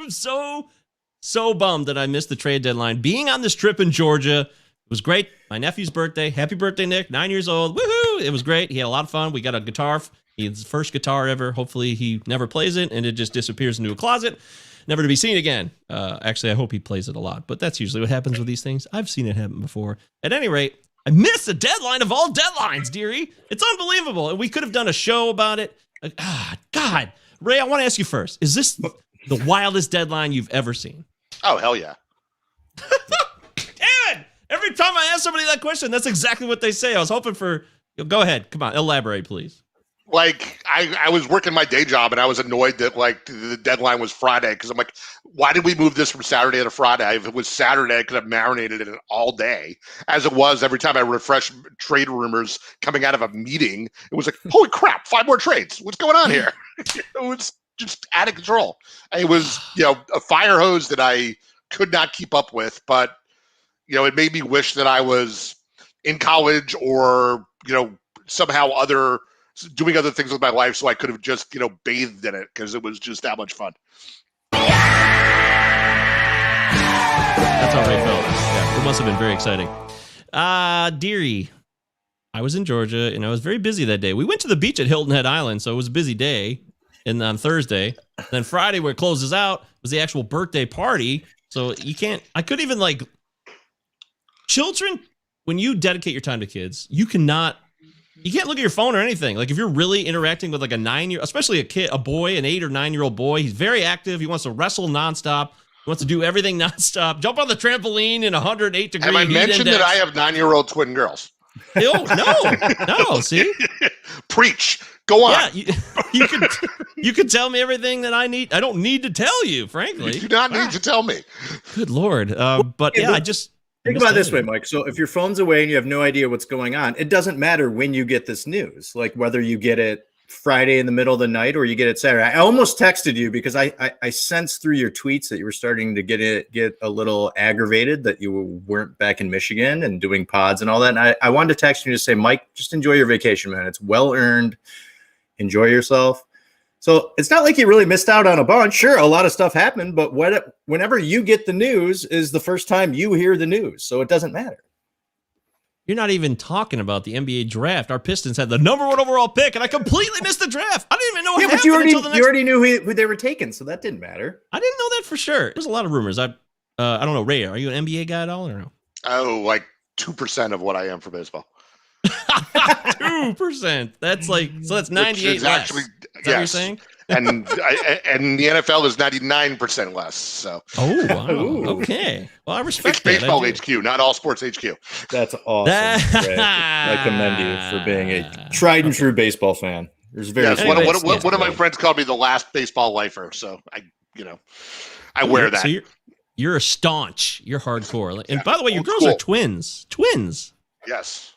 so bummed that I missed the trade deadline. Being on this trip in Georgia, it was great. My nephew's birthday. Happy birthday, Nick. 9 years old. Woohoo! It was great. He had a lot of fun. We got a guitar. His first guitar ever. Hopefully he never plays it and it just disappears into a closet, never to be seen again. Actually, I hope he plays it a lot, but that's usually what happens with these things. I've seen it happen before. At any rate, I missed the deadline of all deadlines, dearie. It's unbelievable. And we could have done a show about it. God. Ray, I want to ask you first. Is this the wildest deadline you've ever seen? Oh, hell yeah. Damn it! Every time I ask somebody that question, that's exactly what they say. I was hoping for... Go ahead. Come on. Elaborate, please. Like, I was working my day job, and I was annoyed that, like, the deadline was Friday, because I'm like, why did we move this from Saturday to Friday? If it was Saturday, I could have marinated in it all day. As it was, every time I refreshed trade rumors coming out of a meeting, it was like, holy crap, 5 more trades. What's going on here? It was just out of control. It was, a fire hose that I could not keep up with, but, it made me wish that I was in college or, somehow doing other things with my life, so I could have just, bathed in it, because it was just that much fun. That's how Ray felt. Yeah, it must have been very exciting. Deary, I was in Georgia, and I was very busy that day. We went to the beach at Hilton Head Island, so it was a busy day. And on Thursday, then Friday, where it closes out, was the actual birthday party. So I couldn't even, children, when you dedicate your time to kids, you can't look at your phone or anything. Like, if you're really interacting with, a 9-year, especially a boy, an 8 or 9-year-old boy, he's very active. He wants to wrestle nonstop. He wants to do everything nonstop. Jump on the trampoline in 108 degree heat. Have I mentioned index. that I have 9-year-old twin girls? No, see? Preach. Go on. Yeah, you could tell me everything that I need. I don't need to tell you, frankly. You do not need to tell me. Good Lord. But yeah, I just... Think about it this way, Mike. So if your phone's away and you have no idea what's going on, it doesn't matter when you get this news, like whether you get it Friday in the middle of the night or you get it Saturday. I almost texted you because I sensed through your tweets that you were starting to get a little aggravated that you weren't back in Michigan and doing pods and all that. And I wanted to text you to say, Mike, just enjoy your vacation, man. It's well earned. Enjoy yourself. So it's not like you really missed out on a bunch. Sure, a lot of stuff happened, but whenever you get the news is the first time you hear the news. So it doesn't matter. You're not even talking about the NBA draft. Our Pistons had the #1 overall pick, and I completely missed the draft. I didn't even know what happened until the next... you already knew who they were taking, so that didn't matter. I didn't know that for sure. There's a lot of rumors. I don't know, Ray, are you an NBA guy at all or no? Oh, like 2% of what I am for baseball. 2%. That's that's 98 less. Actually, is that what you're saying? and the NFL is 99% less. So. Oh, wow. Okay. Well, I respect it's baseball HQ, not all sports HQ. That's awesome. I commend you for being a tried and true baseball fan. There's very one of my friends called me the last baseball lifer. So I wear that. So you're a staunch. You're hardcore. And by the way, your girls are twins. Twins. Yes.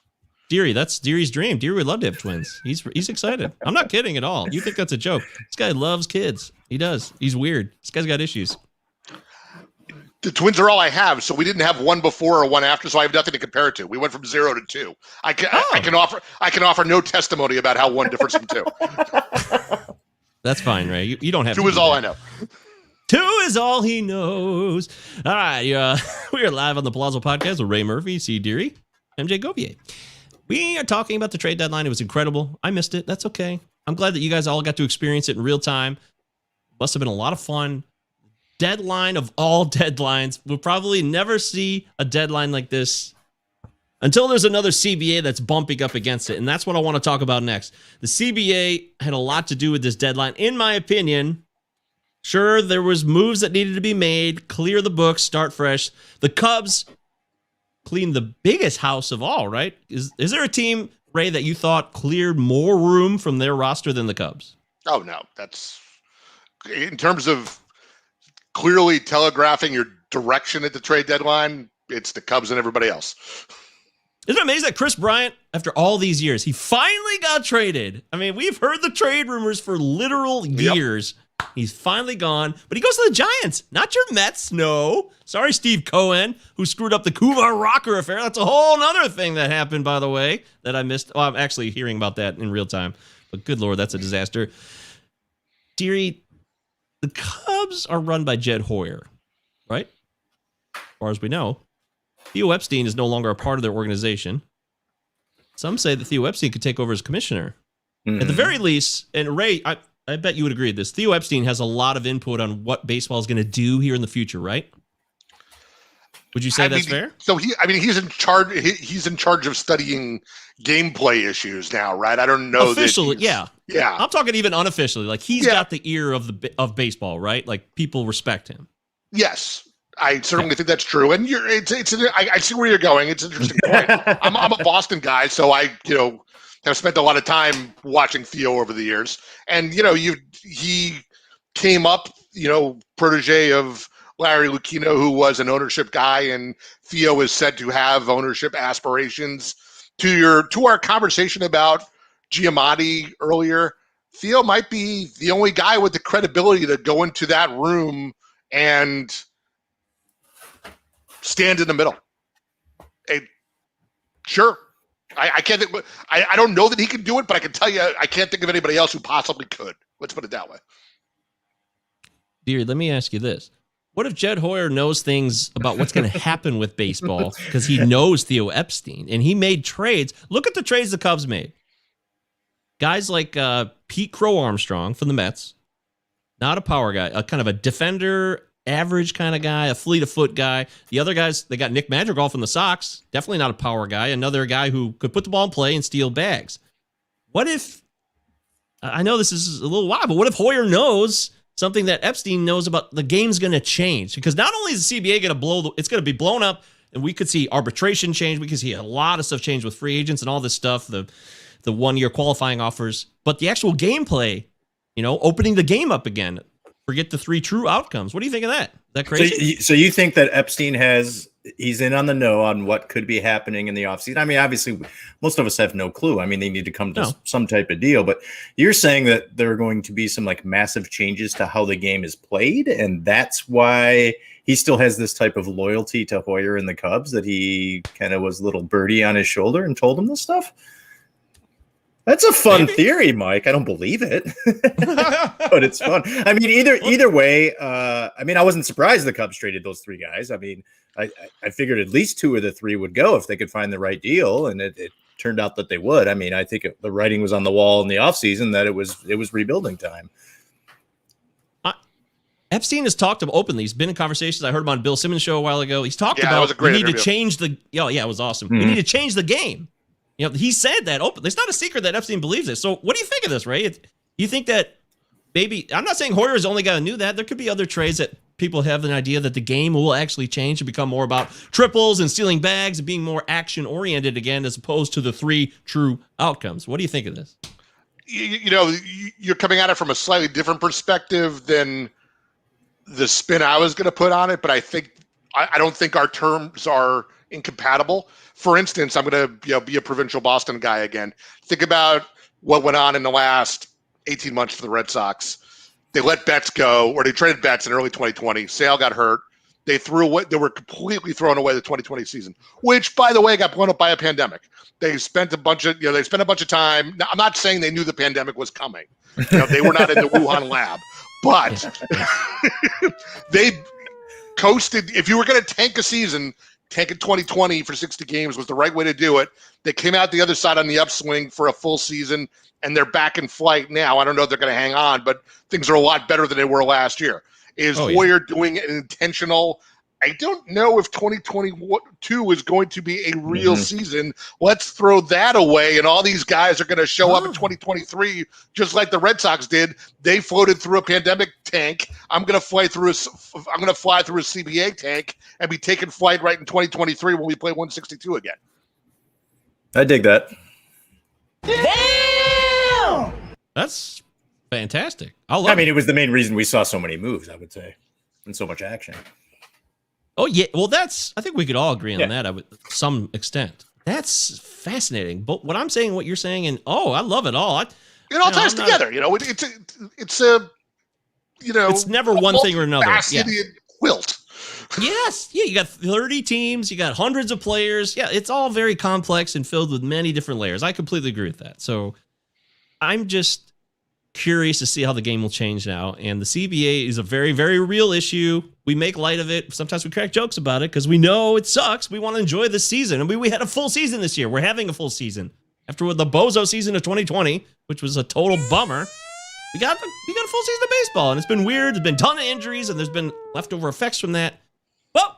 Deary, that's Deary's dream. Deary would love to have twins. He's excited. I'm not kidding at all. You think that's a joke. This guy loves kids. He does. He's weird. This guy's got issues. The twins are all I have, so we didn't have one before or one after, so I have nothing to compare it to. We went from 0 to 2. I can offer no testimony about how one differs from 2. That's fine, Ray. You don't have 2 is all I know. 2 is all he knows. All right, we are live on the Palazzo Podcast with Ray Murphy, C. Deary, MJ Govier. We are talking about the trade deadline. It was incredible. I missed it. That's okay. I'm glad that you guys all got to experience it in real time. Must have been a lot of fun. Deadline of all deadlines. We'll probably never see a deadline like this until there's another CBA that's bumping up against it. And that's what I want to talk about next. The CBA had a lot to do with this deadline, in my opinion. Sure, there was moves that needed to be made. Clear the books, start fresh. The Cubs cleaned the biggest house of all, right? Is there a team, Ray, that you thought cleared more room from their roster than the Cubs? Oh, no. That's in terms of clearly telegraphing your direction at the trade deadline, it's the Cubs and everybody else. Isn't it amazing that Chris Bryant, after all these years, he finally got traded? I mean, we've heard the trade rumors for literal years. He's finally gone, but he goes to the Giants, not your Mets. No. Sorry, Steve Cohen, who screwed up the Kumar Rocker affair. That's a whole other thing that happened, by the way, that I missed. Oh, I'm actually hearing about that in real time. But good Lord, that's a disaster. Deary, the Cubs are run by Jed Hoyer, right? As far as we know. Theo Epstein is no longer a part of their organization. Some say that Theo Epstein could take over as commissioner. At the very least, and Ray, I bet you would agree with this. Theo Epstein has a lot of input on what baseball is going to do here in the future, right? Would you say that's fair? So he's in charge. He's in charge of studying gameplay issues now, right? I don't know. Officially, yeah. I'm talking even unofficially. Like he's got the ear of baseball, right? Like people respect him. Yes, I certainly think that's true. And I see where you're going. It's an interesting point. I'm a Boston guy, so I have spent a lot of time watching Theo over the years, and he came up, protege of Larry Lucchino, who was an ownership guy, and Theo is said to have ownership aspirations. To our conversation about Giamatti earlier, Theo might be the only guy with the credibility to go into that room and stand in the middle. Sure. I can't think. I don't know that he can do it, but I can tell you, I can't think of anybody else who possibly could. Let's put it that way. Dear, let me ask you this: what if Jed Hoyer knows things about what's going to happen with baseball because he knows Theo Epstein and he made trades? Look at the trades the Cubs made. Guys like Pete Crow Armstrong from the Mets, not a power guy, a kind of a defender. Average kind of guy, a fleet of foot guy. The other guys, they got Nick Madrigal from the Sox, definitely not a power guy. Another guy who could put the ball in play and steal bags. What if, I know this is a little wild, but what if Hoyer knows something that Epstein knows about the game's going to change? Because not only is the CBA going to it's going to be blown up, and we could see arbitration change, we could see a lot of stuff change with free agents and all this stuff, the 1-year qualifying offers, but the actual gameplay, opening the game up again. Forget the 3 true outcomes. What do you think of that? Is that crazy? So you think that Epstein he's in on the know on what could be happening in the offseason? I mean, obviously, most of us have no clue. I mean, they need to come to some type of deal. But you're saying that there are going to be some like massive changes to how the game is played, and that's why he still has this type of loyalty to Hoyer and the Cubs, that he kind of was a little birdie on his shoulder and told him this stuff? That's a fun theory, Mike. I don't believe it, but it's fun. I mean, either way. I mean, I wasn't surprised the Cubs traded those 3 guys. I mean, I figured at least 2 of the 3 would go if they could find the right deal, and it turned out that they would. I mean, I think the writing was on the wall in the offseason that it was rebuilding time. Epstein has talked openly. He's been in conversations. I heard him on Bill Simmons' show a while ago. He's talked about we need to change the. It was awesome. Mm-hmm. We need to change the game. He said that openly. It's not a secret that Epstein believes it. So what do you think of this, Ray? You think that maybe, I'm not saying Hoyer is the only guy who knew that. There could be other trades that people have an idea that the game will actually change and become more about triples and stealing bags and being more action-oriented again, as opposed to the 3 true outcomes. What do you think of this? You're coming at it from a slightly different perspective than the spin I was going to put on it, but I don't think our terms are incompatible. For instance, I'm going to be a provincial Boston guy again. Think about what went on in the last 18 months for the Red Sox. They let Betts go, or they traded Betts in early 2020. Sale got hurt. They were completely thrown away the 2020 season, which, by the way, got blown up by a pandemic. They spent a bunch of time. Now, I'm not saying they knew the pandemic was coming. They were not in the Wuhan lab, but they coasted. If you were going to tank a season, tank it 2020 for 60 games was the right way to do it. They came out the other side on the upswing for a full season, and they're back in flight now. I don't know if they're going to hang on, but things are a lot better than they were last year. Is Hoyer doing an intentional? I don't know if 2022 is going to be a real season. Let's throw that away, and all these guys are going to show up in 2023 just like the Red Sox did. They floated through a pandemic tank. I'm going to fly through a CBA tank and be taking flight right in 2023 when we play 162 again. I dig that. Damn! That's fantastic. I mean, it was the main reason we saw so many moves, I would say, and so much action. Oh, yeah. Well, I think we could all agree on that to some extent. That's fascinating. But what I'm saying, what you're saying, and I love it all. It all ties together. it's never one thing or another. Faceted quilt. Yes. Yeah, you got 30 teams, you got hundreds of players. Yeah, it's all very complex and filled with many different layers. I completely agree with that. So I'm just curious to see how the game will change now. And the CBA is a very, very real issue. We make light of it. Sometimes we crack jokes about it because we know it sucks. We want to enjoy this season. And we had a full season this year. We're having a full season. After the bozo season of 2020, which was a total bummer, we got a full season of baseball. And it's been weird. There's been a ton of injuries, and there's been leftover effects from that. Well,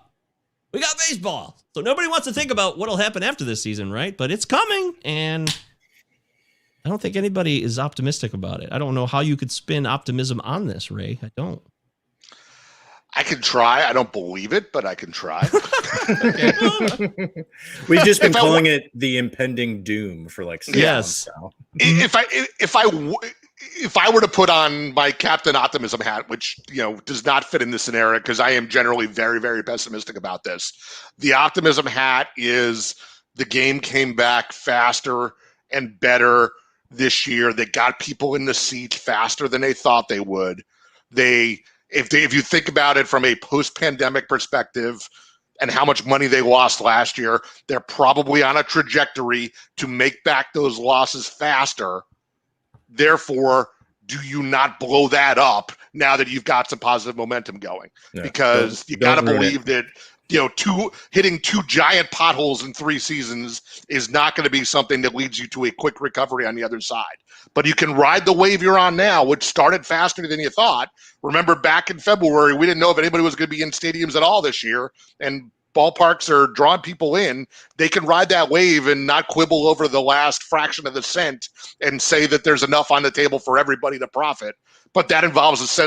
we got baseball. So nobody wants to think about what'll happen after this season, right? But it's coming, and I don't think anybody is optimistic about it. I don't know how you could spin optimism on this, Ray. I don't. I can try. I don't believe it, but I can try. We've just been calling it the impending doom for like 6 months now. If I were to put on my Captain Optimism hat, which does not fit in this scenario because I am generally very, very pessimistic about this, the optimism hat is the game came back faster and better this year. They got people in the seats faster than they thought they would. If you think about it from a post-pandemic perspective and how much money they lost last year, they're probably on a trajectory to make back those losses faster. Therefore, do you not blow that up now that you've got some positive momentum going? Yeah, because you got to believe that hitting two giant potholes in 3 seasons is not going to be something that leads you to a quick recovery on the other side. But you can ride the wave you're on now, which started faster than you thought. Remember, back in February, we didn't know if anybody was going to be in stadiums at all this year, and ballparks are drawing people in. They can ride that wave and not quibble over the last fraction of the cent and say that there's enough on the table for everybody to profit. But that involves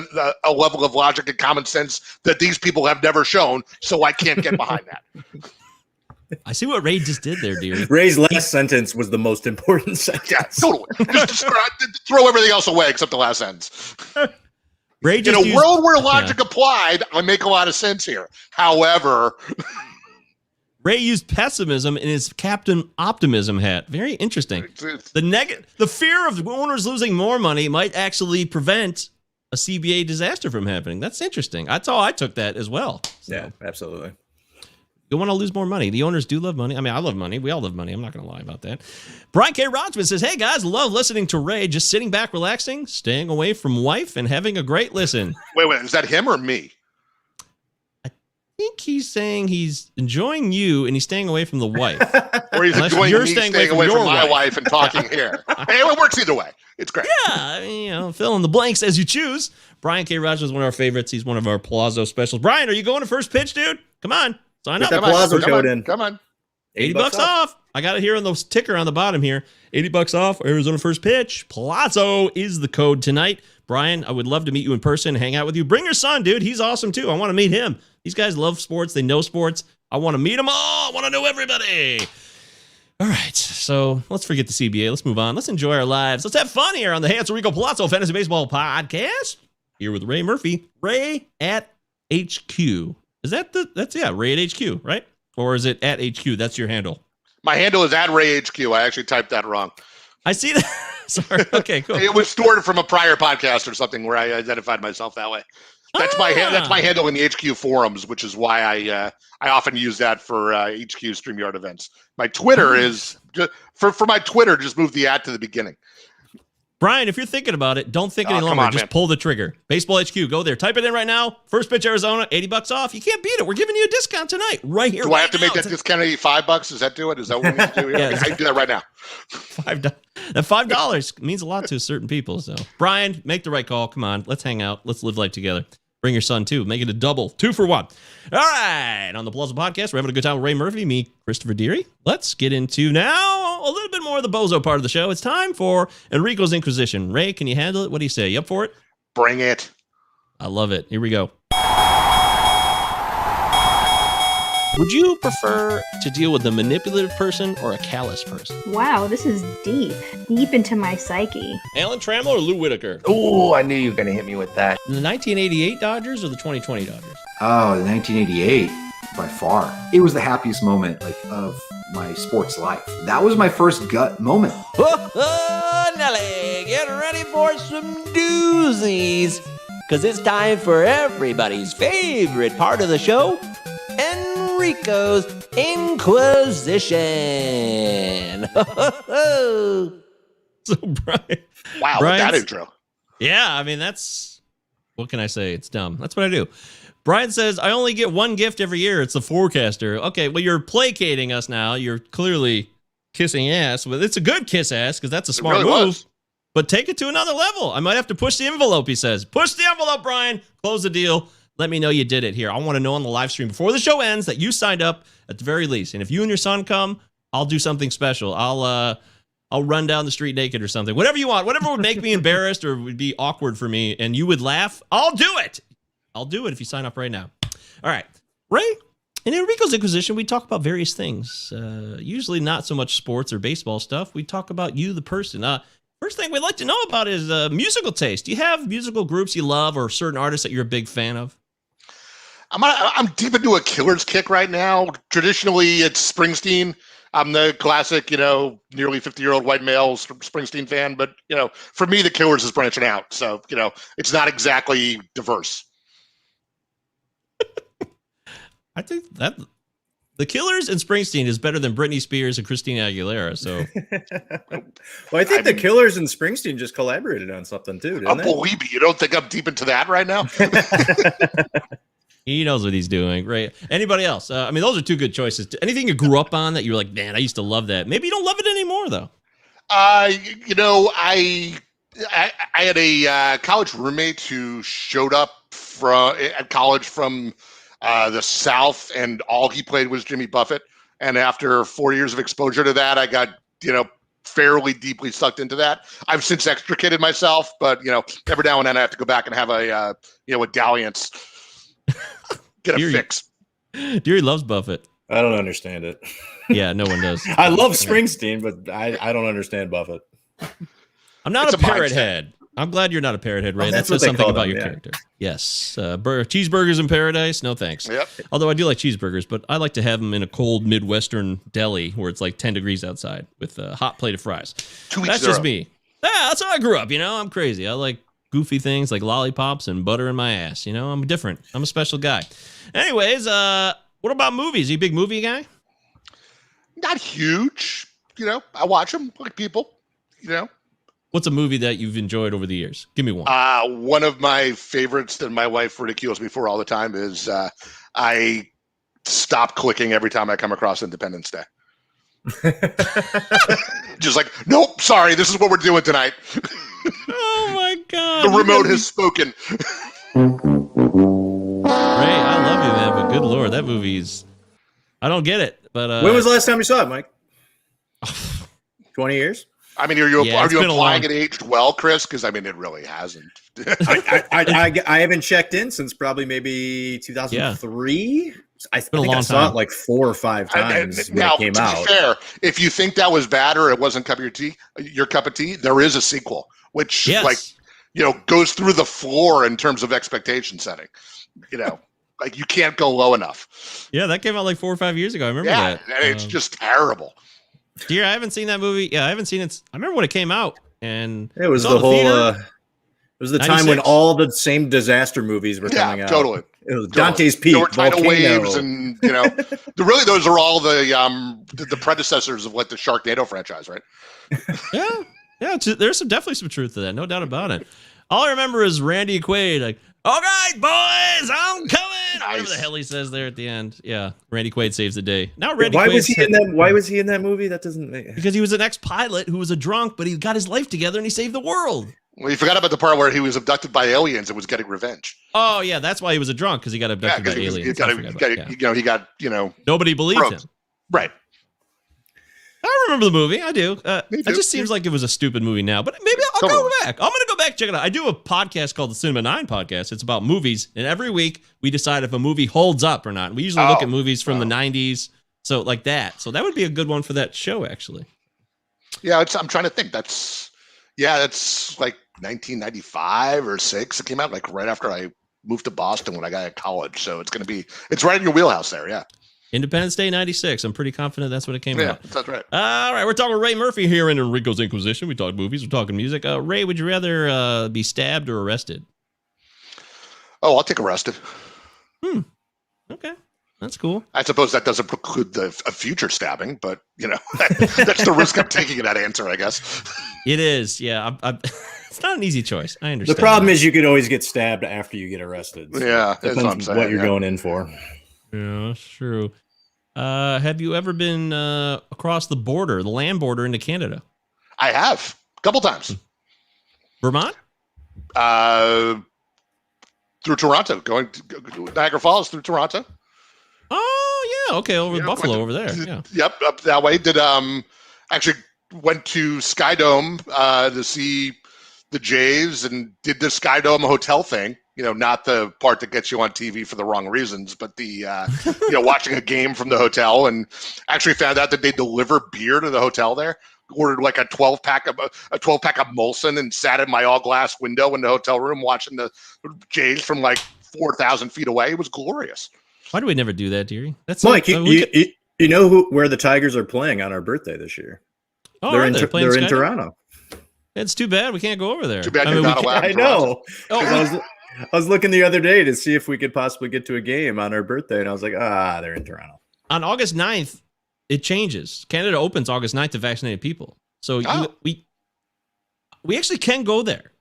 a level of logic and common sense that these people have never shown, so I can't get behind that. I see what Ray just did there, dear. Ray's last sentence was the most important sentence. Yeah, totally. Just throw everything else away except the last sentence. Ray just in a world where logic applied, I make a lot of sense here. However, Ray used pessimism in his Captain Optimism hat. Very interesting. The fear of owners losing more money might actually prevent a CBA disaster from happening. That's interesting. That's how I took that as well. So. Yeah, absolutely. You want to lose more money. The owners do love money. I mean, I love money. We all love money. I'm not going to lie about that. Brian K. Rodsman says, hey, guys, love listening to Ray. Just sitting back, relaxing, staying away from wife, and having a great listen. Wait, is that him or me? I think he's saying he's enjoying you and he's staying away from the wife. Or he's enjoying me staying away from my wife and talking here. Hey, it works either way. It's great. Yeah, I mean, fill in the blanks as you choose. Brian K. Rogers is one of our favorites. He's one of our Palazzo specials. Brian, are you going to first pitch, dude? Come on. Sign up. Get that Palazzo code in. Come on. $80 off. I got it here on the ticker on the bottom here. $80 off. Arizona first pitch. Palazzo is the code tonight. Brian, I would love to meet you in person, hang out with you. Bring your son, dude. He's awesome too. I want to meet him. These guys love sports. They know sports. I want to meet them all. I want to know everybody. All right. So let's forget the CBA. Let's move on. Let's enjoy our lives. Let's have fun here on the Hansel Rico Palazzo Fantasy Baseball Podcast. Here with Ray Murphy. Ray at HQ. Is that Ray at HQ, right? Or is it at HQ? That's your handle. My handle is at Ray HQ. I actually typed that wrong. I see that. Sorry. Okay, cool. It was stored from a prior podcast or something where I identified myself that way. That's my handle in the HQ forums, which is why I often use that for HQ StreamYard events. My Twitter is for my Twitter. Just move the at to the beginning. Brian, if you're thinking about it, don't think any longer. Just pull the trigger. Baseball HQ, go there. Type it in right now. First pitch Arizona, $80 off. You can't beat it. We're giving you a discount tonight, right here. Do I have to make that discount $5? Does that do it? Is that what we need to do? Yeah, I can do that right now. That $5 means a lot to certain people. So, Brian, make the right call. Come on, let's hang out. Let's live life together. Bring your son too. Make it a double. 2 for 1. All right. On the Palazzo Podcast, we're having a good time with Ray Murphy, me, Christopher Deary. Let's get into now a little bit more of the bozo part of the show. It's time for Enrico's Inquisition. Ray, can you handle it? What do you say? You up for it? Bring it. I love it. Here we go. Would you prefer to deal with a manipulative person or a callous person? Wow, this is deep into my psyche. Alan Trammell or Lou Whitaker? Oh, I knew you were going to hit me with that. The 1988 Dodgers or the 2020 Dodgers? Oh, the 1988, by far. It was the happiest moment of my sports life. That was my first gut moment. Oh, Nelly, get ready for some doozies. because it's time for everybody's favorite part of the show, Enrico's Inquisition. So Brian. Wow, with that intro. Yeah, I mean, that's, what can I say? It's dumb. That's what I do. Brian says, I only get one gift every year. It's the forecaster. Okay, well, you're placating us now. You're clearly kissing ass. But it's a good kiss ass because that's a smart move. Was. But take it to another level. I might have to push the envelope, he says. Push the envelope, Brian. Close the deal. Let me know you did it here. I want to know on the live stream before the show ends that you signed up at the very least. And if you and your son come, I'll do something special. I'll run down the street naked or something. Whatever you want. Whatever would make me embarrassed or would be awkward for me and you would laugh, I'll do it. I'll do it if you sign up right now. All right. Ray, in Enrico's Inquisition, we talk about various things. Usually not so much sports or baseball stuff. We talk about you, the person. First thing we'd like to know about is musical taste. Do you have musical groups you love or certain artists that you're a big fan of? I'm deep into a Killers kick right now. Traditionally, it's Springsteen. I'm the classic, nearly 50-year-old white male Springsteen fan. But, for me, the Killers is branching out. So, it's not exactly diverse. I think that the Killers and Springsteen is better than Britney Spears and Christina Aguilera. So, well, I think the Killers and Springsteen just collaborated on something too. Didn't they? Believe me, you don't think I'm deep into that right now? He knows what he's doing, right? Anybody else? I mean, those are two good choices. Anything you grew up on that you're like, man, I used to love that. Maybe you don't love it anymore, though. I had a college roommate who showed up at college from the South, and all he played was Jimmy Buffett. And after 4 years of exposure to that, I got, fairly deeply sucked into that. I've since extricated myself, but, every now and then I have to go back and have a dalliance, get a fix. Deary loves Buffett. I don't understand it. Yeah, no one does. I love Springsteen, but I don't understand Buffett. I'm not a parrot head. I'm glad you're not a parrot head, Ray. That says something about your character. Yes. Cheeseburgers in paradise? No thanks. Yep. Although I do like cheeseburgers, but I like to have them in a cold Midwestern deli where it's like 10 degrees outside with a hot plate of fries. That's just me. Yeah, that's how I grew up, I'm crazy. I like goofy things like lollipops and butter in my ass. I'm different. I'm a special guy. Anyways, what about movies? Are you a big movie guy? Not huge. I watch them like people, What's a movie that you've enjoyed over the years? Give me one. One of my favorites that my wife ridicules me for all the time is I stop clicking every time I come across Independence Day. Just like, nope, sorry, this is what we're doing tonight. Oh my God. The remote has spoken. Ray, I love you, man, but good Lord, that movie's, I don't get it. But when was the last time you saw it, Mike? 20 years? I mean, are you implying it aged well, Chris? Because, it really hasn't. I haven't checked in since probably maybe 2003. I think I saw it like 4 or 5 times when it came out. To be fair, if you think that was bad or it wasn't your cup of tea, there is a sequel, which goes through the floor in terms of expectation setting. Like you can't go low enough. Yeah, that came out like 4 or 5 years ago. I remember that. And it's just terrible. Dear, I haven't seen that movie. Yeah, I haven't seen it. I remember when it came out, and it was the whole. It was the 96. Time when all the same disaster movies were coming out. Totally. It was Dante's Peak, there were tidal waves, and really those are all the predecessors of like the Sharknado franchise, right? Yeah. There's definitely some truth to that, no doubt about it. All I remember is Randy Quaid, like, "All right, boys, I'm coming." Whatever the hell he says there at the end. Yeah, Randy Quaid saves the day. Now Randy. Why was he in that? Why was he in that movie? That doesn't make. Because he was an ex-pilot who was a drunk, but he got his life together and he saved the world. Well, you forgot about the part where he was abducted by aliens and was getting revenge. Oh yeah, that's why he was a drunk, because he got abducted by aliens. He got nobody believed him. Right. I remember the movie. I do. It just seems like it was a stupid movie now, but maybe I'll go back. I'm going to go back and check it out. I do a podcast called the Cinema 9 Podcast. It's about movies, and every week we decide if a movie holds up or not. We usually look at movies from the 90s, so like that. So that would be a good one for that show, actually. Yeah, I'm trying to think. That's like 1995 or 6. It came out like right after I moved to Boston when I got out of college. So it's right in your wheelhouse there. Yeah. Independence Day 96. I'm pretty confident that's what it came out. Yeah, that's right. All right, we're talking Ray Murphy here in Enrico's Inquisition. We talk movies, we're talking music. Ray, would you rather be stabbed or arrested? Oh, I'll take arrested. Okay. That's cool. I suppose that doesn't preclude a future stabbing, but that's the risk I'm taking in that answer, I guess. It is. Yeah. It's not an easy choice. I understand. The problem is you could always get stabbed after you get arrested. So yeah, that's what I'm saying. What you're going in for. Yeah, that's true. Have you ever been across the border, the land border into Canada? I have. A couple times. Vermont? Through Toronto. Going to Niagara Falls through Toronto. Oh, yeah. Okay, over Buffalo over there. Yeah. Yep, up that way. Did actually went to Skydome to see the Jays and did the Skydome hotel thing. Not the part that gets you on TV for the wrong reasons, but the watching a game from the hotel, and actually found out that they deliver beer to the hotel there. Ordered like a 12-pack of Molson and sat in my all-glass window in the hotel room watching the Jays from like 4,000 feet away. It was glorious. Why do we never do that, dearie? That's Mike. You know where the Tigers are playing on our birthday this year? Oh, they're they're in Toronto. It's too bad we can't go over there. Too bad you're not allowed. I know. I was looking the other day to see if we could possibly get to a game on our birthday, and I was like, they're in Toronto. On August 9th, it changes. Canada opens August 9th to vaccinated people. So we actually can go there.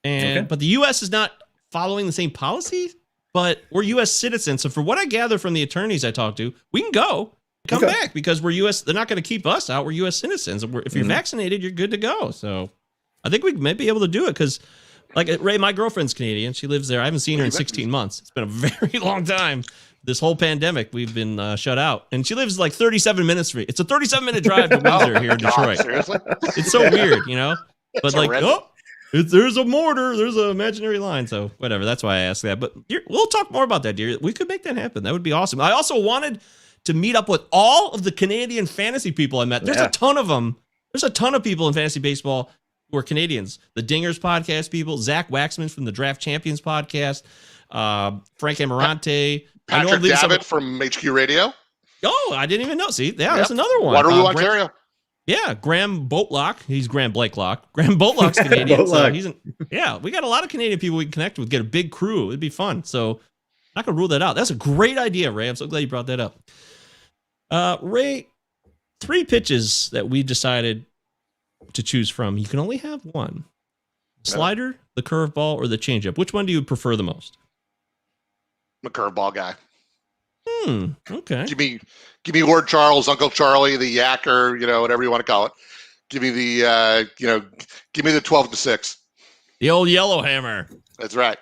But the U.S. is not following the same policy, but we're U.S. citizens. So for what I gather from the attorneys I talked to, we can go. Come back because we're U.S. They're not going to keep us out. We're U.S. citizens. If you're vaccinated, you're good to go. So I think we may be able to do it because, like Ray, my girlfriend's Canadian. She lives there. I haven't seen her in 16 months. It's been a very long time. This whole pandemic, we've been shut out. And she lives like 37 minutes from me. It's a 37-minute drive to Windsor here in Detroit. Seriously? It's so weird, But there's a mortar. There's an imaginary line. So whatever. That's why I asked that. But we'll talk more about that, dear. We could make that happen. That would be awesome. I also wanted to meet up with all of the Canadian fantasy people I met. There's a ton of them. There's a ton of people in fantasy baseball who are Canadians. The Dingers podcast people, Zach Waxman from the Draft Champions podcast, Frank Amarante. Patrick Davitt from HQ Radio. Oh, I didn't even know. See, that's another one. Waterloo, Ontario. Yeah, Graham Boatlock. He's Graham Blakelock. Graham Boatlock's Canadian. So we got a lot of Canadian people we can connect with, get a big crew. It'd be fun. So not going to rule that out. That's a great idea, Ray. I'm so glad you brought that up. Ray, 3 pitches that we decided to choose from. You can only have one. Slider, the curveball, or the changeup. Which one do you prefer the most? I'm a curveball guy. Okay. Give me Lord Charles, Uncle Charlie, the Yacker, whatever you want to call it. Give me the give me the 12-6. The old yellow hammer. That's right.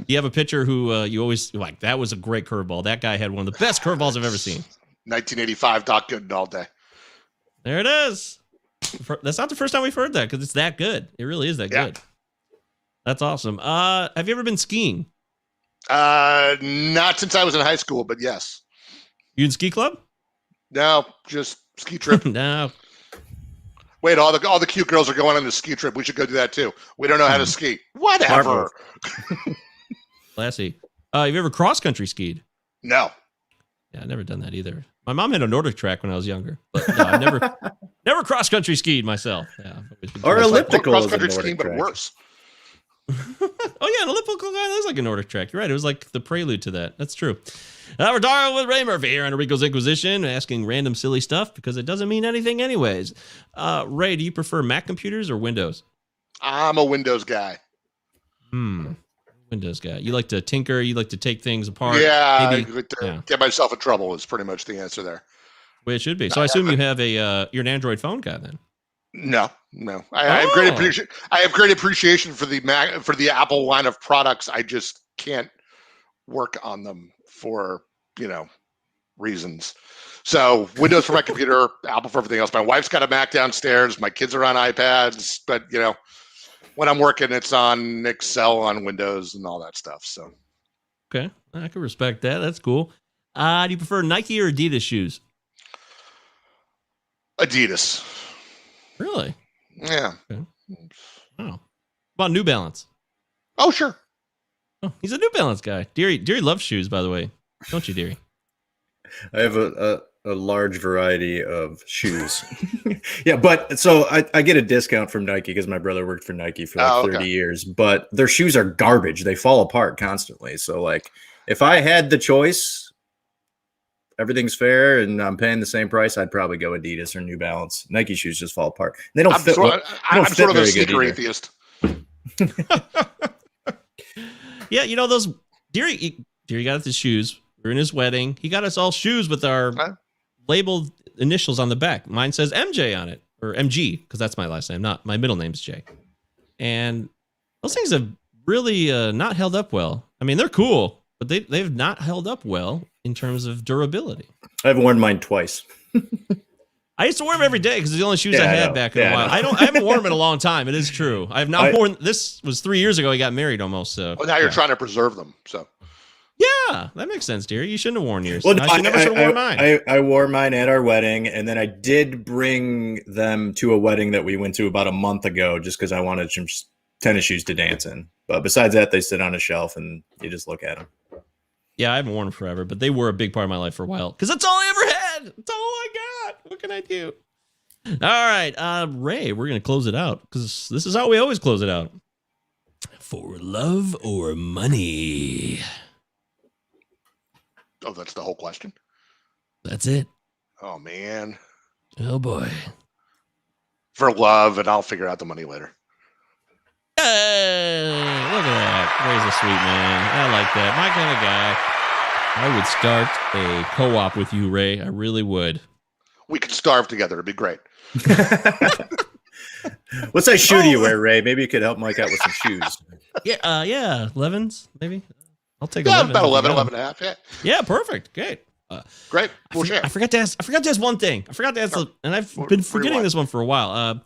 You have a pitcher who you always like. That was a great curveball. That guy had one of the best curveballs I've ever seen. 1985, Doc Gooden all day. There it is. That's not the first time we've heard that because it's that good. It really is that good. That's awesome. Have you ever been skiing? Not since I was in high school, but yes. You in ski club? No, just ski trip. No. Wait, all the cute girls are going on the ski trip. We should go do that too. We don't know how to ski. Whatever. Classy. Have you ever cross country skied? No. Yeah, I've never done that either. My mom had a Nordic track when I was younger, but no, I've never cross country skied myself. Yeah, or elliptical cross country skiing, but worse. Oh yeah, an elliptical guy is like a Nordic track. You're right. It was like the prelude to that. That's true. We're talking with Ray Murphy here on Rico's Inquisition, asking random silly stuff because it doesn't mean anything anyways. Ray, do you prefer Mac computers or Windows? I'm a Windows guy. Windows guy. You like to tinker. You like to take things apart. Yeah, get myself in trouble is pretty much the answer there. Well, it should be. So I assume you have you're an Android phone guy then. No. I have great appreciation. I have great appreciation for the Apple line of products. I just can't work on them for reasons. So Windows for my computer, Apple for everything else. My wife's got a Mac downstairs. My kids are on iPads, but when I'm working, it's on Excel on Windows and all that stuff. So, okay, I can respect that. That's cool. Do you prefer Nike or Adidas shoes? Adidas. Really? Yeah. Okay. Oh. About New Balance? Oh, sure. Oh, he's a New Balance guy. Deary loves shoes, by the way. Don't you, Deary? I have a a large variety of shoes. Yeah, but so I get a discount from Nike because my brother worked for Nike for like 30 years, but their shoes are garbage. They fall apart constantly. So like if I had the choice, everything's fair and I'm paying the same price, I'd probably go Adidas or New Balance. Nike shoes just fall apart. They don't fit. I'm sort of a sneaker atheist. Yeah, you know those Deary got us the shoes. We were in his wedding. He got us all shoes with our labeled initials on the back. Mine says MJ on it, or MG, because that's my last name. Not my middle name's Jay. And those things have really not held up well. I mean, they're cool, but they've not held up well in terms of durability. I've worn mine twice. I used to wear them every day because it's the only shoes I had back in a while. I haven't worn them in a long time. It is true. I have not worn. This was 3 years ago. He got married almost. So now you're trying to preserve them. So yeah, that makes sense, dear. You shouldn't have worn yours. Well, I never should have worn mine. I wore mine at our wedding, and then I did bring them to a wedding that we went to about a month ago, just because I wanted some tennis shoes to dance in. But besides that, they sit on a shelf, and you just look at them. Yeah, I haven't worn them forever, but they were a big part of my life for a while because that's all I ever had. That's all I got. What can I do? All right, Ray, we're going to close it out because this is how we always close it out. For love or money? Oh, that's the whole question? That's it. Oh, man. Oh, boy. For love, and I'll figure out the money later. Hey, look at that. Ray's a sweet man. I like that. My kind of guy. I would start a co-op with you, Ray. I really would. We could starve together. It'd be great. What size shoe do you wear, Ray? Maybe you could help Mike out with some shoes. Yeah, 11s, maybe. I'll take 11. About 11 and a half. Yeah, perfect. Great. Great. We'll share. I forgot to ask one thing. I forgot to ask, and I've been forgetting this one for a while.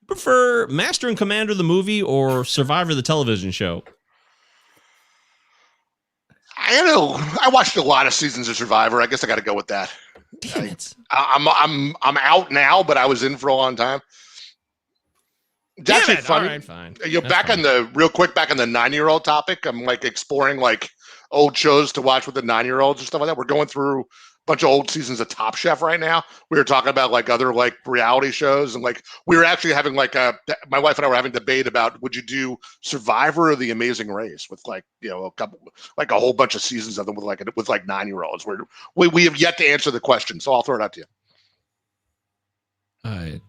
Prefer Master and Commander the movie or Survivor the television show? I don't know. I watched a lot of seasons of Survivor. I guess I got to go with that. Damn it. I'm out now, but I was in for a long time. It's actually funny. All right, fine. Back on the 9-year-old topic, I'm like exploring like old shows to watch with the 9-year-olds and stuff like that. We're going through a bunch of old seasons of Top Chef right now. We were talking about like other like reality shows, and like we were actually having like my wife and I were having a debate about would you do Survivor or The Amazing Race with like a whole bunch of seasons of them with like 9-year-olds. We have yet to answer the question, so I'll throw it out to you. All right.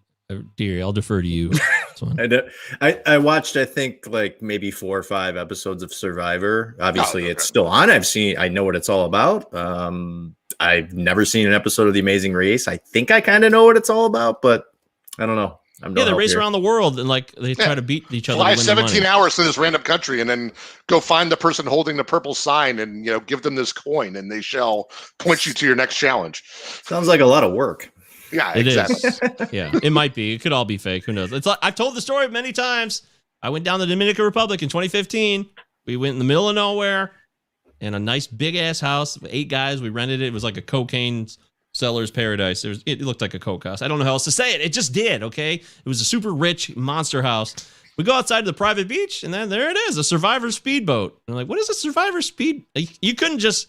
Dear, I'll defer to you. I watched, I think, like maybe 4 or 5 episodes of Survivor. Obviously, it's still on. I know what it's all about. I've never seen an episode of The Amazing Race. I think I kind of know what it's all about, but I don't know. They race around the world and like they try to beat each other. Fly 17 hours to this random country and then go find the person holding the purple sign and give them this coin and they shall point you to your next challenge. Sounds like a lot of work. Yeah, it exactly. Is. Yeah, it might be. It could all be fake. Who knows? It's like I've told the story many times. I went down the Dominican Republic in 2015. We went in the middle of nowhere in a nice big ass house. 8 guys. We rented it. It was like a cocaine seller's paradise. It looked like a coke house. I don't know how else to say it. It just did. Okay. It was a super rich monster house. We go outside to the private beach, and then there it is, a Survivor speedboat. And I'm like, what is a Survivor speed? You couldn't just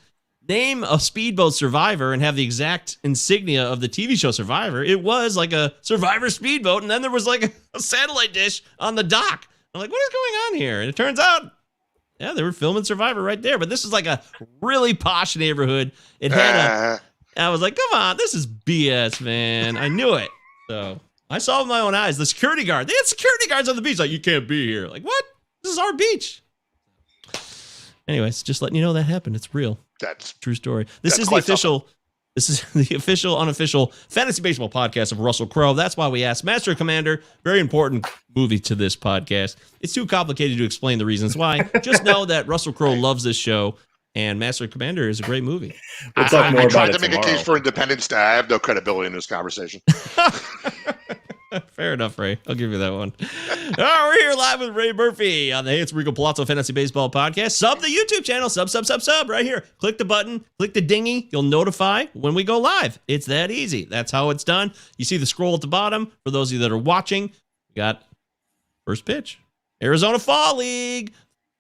name a speedboat Survivor and have the exact insignia of the TV show Survivor. It was like a Survivor speedboat, and then there was like a satellite dish on the dock. I'm like, what is going on here? And it turns out, yeah, they were filming Survivor right there. But this is like a really posh neighborhood. It had I was like, come on, this is BS, man. I knew it. So I saw with my own eyes. The security guard, they had security guards on the beach. Like, you can't be here. Like, what? This is our beach. Anyways, just letting you know that happened. It's real. That's true story. This is the official, unofficial fantasy baseball podcast of Russell Crowe. That's why we asked Master Commander. Very important movie to this podcast. It's too complicated to explain the reasons why. Just know that Russell Crowe loves this show, and Master Commander is a great movie. I tried to make a case for Independence Day. I have no credibility in this conversation. Fair enough, Ray. I'll give you that one. All right, we're here live with Ray Murphy on the Hey It's Rico Palazzo Fantasy Baseball Podcast. Sub the YouTube channel. Sub right here. Click the button. Click the dingy. You'll notify when we go live. It's that easy. That's how it's done. You see the scroll at the bottom. For those of you that are watching, we got first pitch. Arizona Fall League.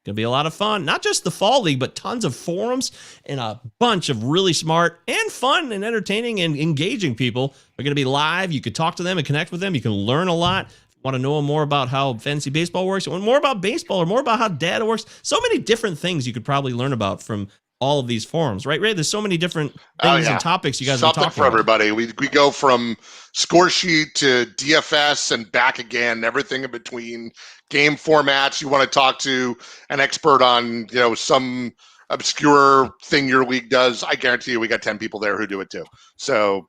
Going to be a lot of fun. Not just the Fall League, but tons of forums and a bunch of really smart and fun and entertaining and engaging people are going to be live. You could talk to them and connect with them. You can learn a lot. Want to know more about how fantasy baseball works, or more about baseball, or more about how data works. So many different things you could probably learn about from all of these forums, right, Ray? There's so many different things and topics you guys are talking about. Something for everybody. We go from score sheet to DFS and back again, everything in between. Game formats. You want to talk to an expert on, some obscure thing your league does. I guarantee you, we got 10 people there who do it too. So,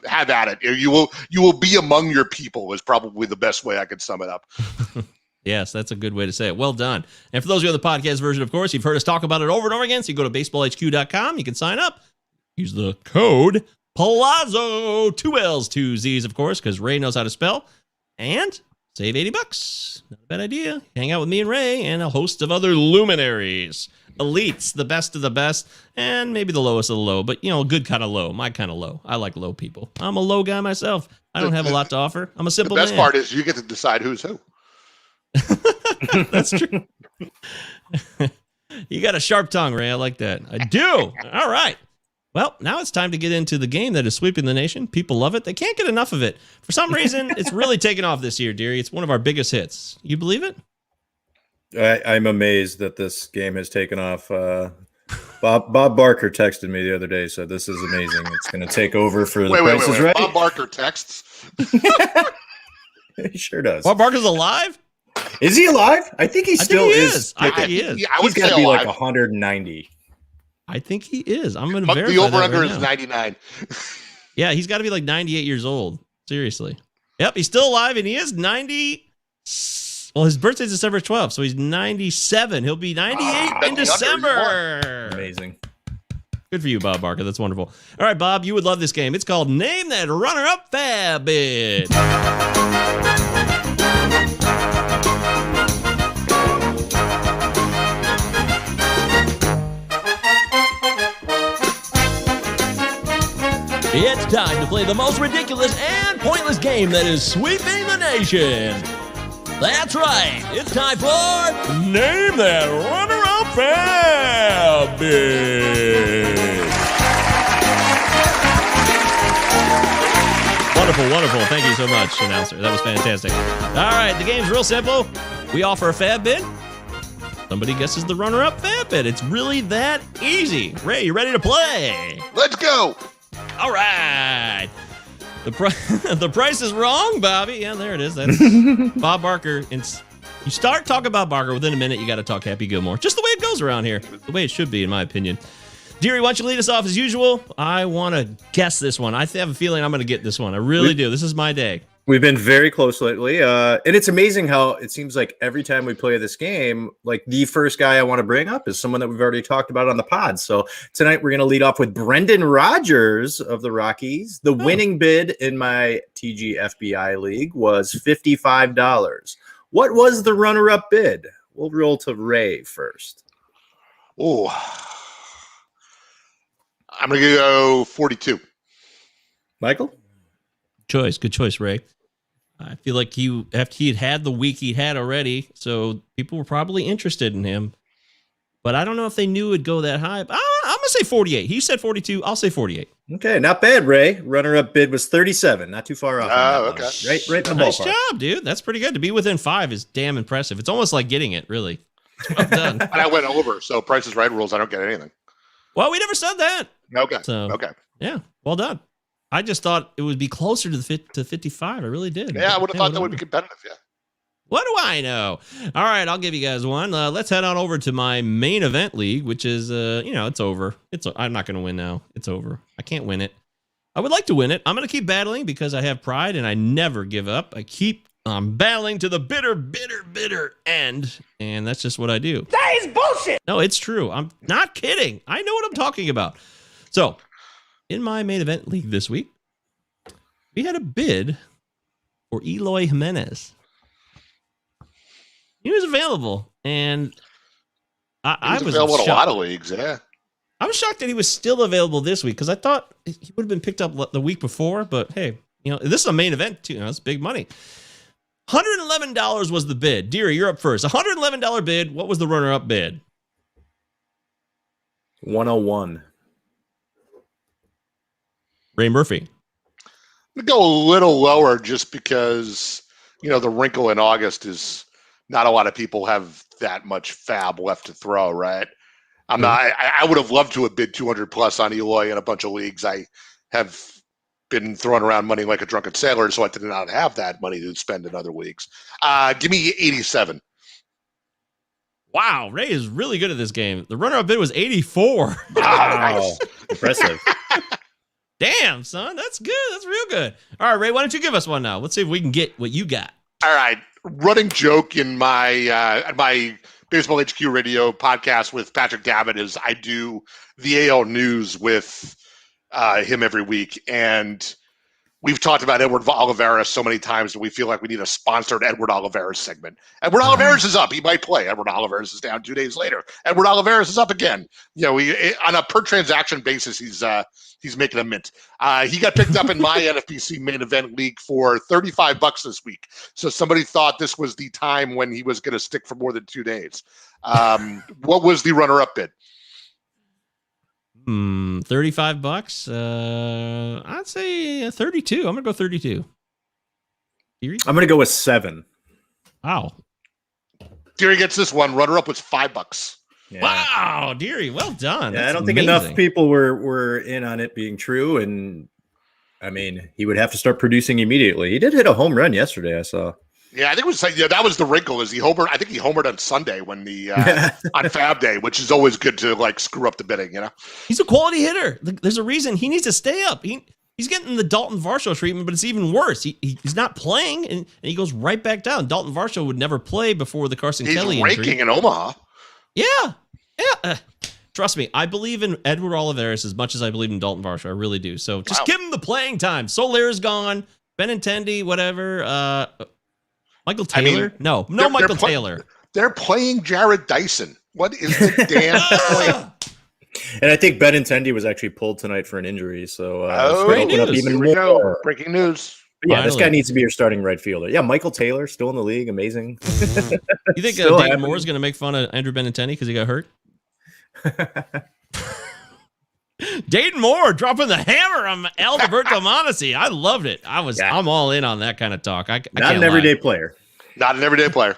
have at it. You will be among your people is probably the best way I could sum it up. Yes, that's a good way to say it. Well done. And for those of you on the podcast version, of course, you've heard us talk about it over and over again. So you go to baseballhq.com. You can sign up. Use the code Palazzo, 2 L's, 2 Z's, of course, because Ray knows how to spell. And save $80. Not a bad idea. Hang out with me and Ray and a host of other luminaries. Elites, the best of the best, and maybe the lowest of the low, but a good kind of low, my kind of low. I like low people. I'm a low guy myself. I don't have a lot to offer. I'm a simple man. The best part is you get to decide who's who. That's true. You got a sharp tongue, Ray. I like that. I do. All right. Well, now it's time to get into the game that is sweeping the nation. People love it. They can't get enough of it. For some reason, it's really taken off this year, dearie. It's one of our biggest hits. You believe it? I'm amazed that this game has taken off. Bob Barker texted me the other day, said this is amazing. It's going to take over for the Price is Right. Bob Barker texts. He sure does. Bob Barker's alive? Is he alive? I think he still is. I think he is. Yeah, I would He's got to be alive. like 190. I think he is. I'm going to verify the over-under right is now. 99. Yeah, he's got to be like 98 years old. Seriously. Yep, he's still alive, and he is 90. Well, his birthday's December 12th, so he's 97. He'll be 98 in December. Amazing. Good for you, Bob Barker. That's wonderful. All right, Bob, you would love this game. It's called Name That Runner-Up Fab Bid. It's time to play the most ridiculous and pointless game that is sweeping the nation. That's right. It's time for Name That Runner-Up Fab Bid. Wonderful, wonderful. Thank you so much, announcer. That was fantastic. All right, the game's real simple. We offer a fab bid. Somebody guesses the runner-up fab bid. It's really that easy. Ray, you ready to play? Let's go. All right. The price is wrong, Bobby. Yeah, there it is. That's Bob Barker. You start talking about Barker, within a minute, you got to talk Happy Gilmore. Just the way it goes around here. The way it should be, in my opinion. Deary, why don't you lead us off as usual? I want to guess this one. I have a feeling I'm going to get this one. I really do. This is my day. We've been very close lately. And it's amazing how it seems like every time we play this game, like the first guy I want to bring up is someone that we've already talked about on the pod. So tonight we're going to lead off with Brennan Rogers of the Rockies. The winning bid in my TG FBI league was $55. What was the runner-up bid? We'll roll to Ray first. Oh, I'm going to go 42. Michael? Good choice, Ray. I feel like after he had the week he had already, so people were probably interested in him. But I don't know if they knew it'd go that high. I'm going to say 48. He said 42. I'll say 48. Okay, not bad, Ray. Runner-up bid was 37. Not too far off. Oh, okay. Right in the Nice ballpark. job, dude. That's pretty good. To be within 5 is damn impressive. It's almost like getting it, really. Well done. And I went over, so Price is Right rules, I don't get anything. Well, we never said that. Okay. So, Okay. Yeah, well done. I just thought it would be closer to the 55. I really did. Yeah, I would have thought that would be competitive, yeah. What do I know? All right, I'll give you guys one. Let's head on over to my main event league, which is, it's over. I'm not going to win now. It's over. I can't win it. I would like to win it. I'm going to keep battling because I have pride and I never give up. I keep battling to the bitter end, and that's just what I do. That is bullshit. No, it's true. I'm not kidding. I know what I'm talking about. So, in my main event league this week, we had a bid for Eloy Jimenez. He was available, and I was available in shocked. a lot of leagues, yeah. I was shocked that he was still available this week because I thought he would have been picked up the week before. But hey, this is a main event too. It's big money. $111 was the bid. Deary, you're up first. $111 bid. What was the runner-up bid? 101. Ray Murphy. I'm gonna go a little lower just because, the wrinkle in August is not a lot of people have that much fab left to throw, right? I would have loved to have bid 200 plus on Eloy in a bunch of leagues. I have been throwing around money like a drunken sailor, so I did not have that money to spend in other leagues. Give me 87. Wow, Ray is really good at this game. The runner-up bid was 84. Wow. Impressive. Damn, son. That's good. That's real good. All right, Ray, why don't you give us one now? Let's see if we can get what you got. All right. Running joke in my Baseball HQ radio podcast with Patrick Davitt is I do the AL news with him every week. And we've talked about Edward Olivares so many times that we feel like we need a sponsored Edward Olivares segment. Edward Olivares is up. He might play. Edward Olivares is down 2 days later. Edward Olivares is up again. On a per transaction basis, he's making a mint. He got picked up in my NFBC main event league for $35 this week. So somebody thought this was the time when he was going to stick for more than 2 days. What was the runner-up bid? $35. I'd say 32. I'm gonna go 32. I'm gonna go with 7. Wow. Deary gets this one. Runner-up was $5. Yeah. Wow, Deary, well done. Yeah, That's I don't think amazing. enough people were in on it being true, and I mean, he would have to start producing immediately. He did hit a home run yesterday, I saw. Yeah, I think it was. Yeah, that was the wrinkle. Is he homered? I think he homered on Sunday when on Fab Day, which is always good to screw up the bidding. He's a quality hitter. There's a reason he needs to stay up. He's getting the Dalton Varsho treatment, but it's even worse. He's not playing, and he goes right back down. Dalton Varsho would never play before the Carson Kelly injury. He's raking in Omaha. Yeah. Trust me, I believe in Edward Olivares as much as I believe in Dalton Varsho. I really do. So just give him the playing time. Solare's gone. Benintendi, whatever. Michael Taylor? No, Michael Taylor. They're playing Jared Dyson. What is the damn point? And I think Benintendi was actually pulled tonight for an injury. So great news. Even Here we go. more. Breaking news. But yeah, Finally. this guy needs to be your starting right fielder. Yeah, Michael Taylor still in the league. Amazing. You think Still Dayton happening. Moore is going to make fun of Andrew Benintendi because he got hurt? Dayton Moore dropping the hammer on Alberto Mondesi. I loved it. I'm all in on that kind of talk. I Not can't an everyday lie. player. Not an everyday player.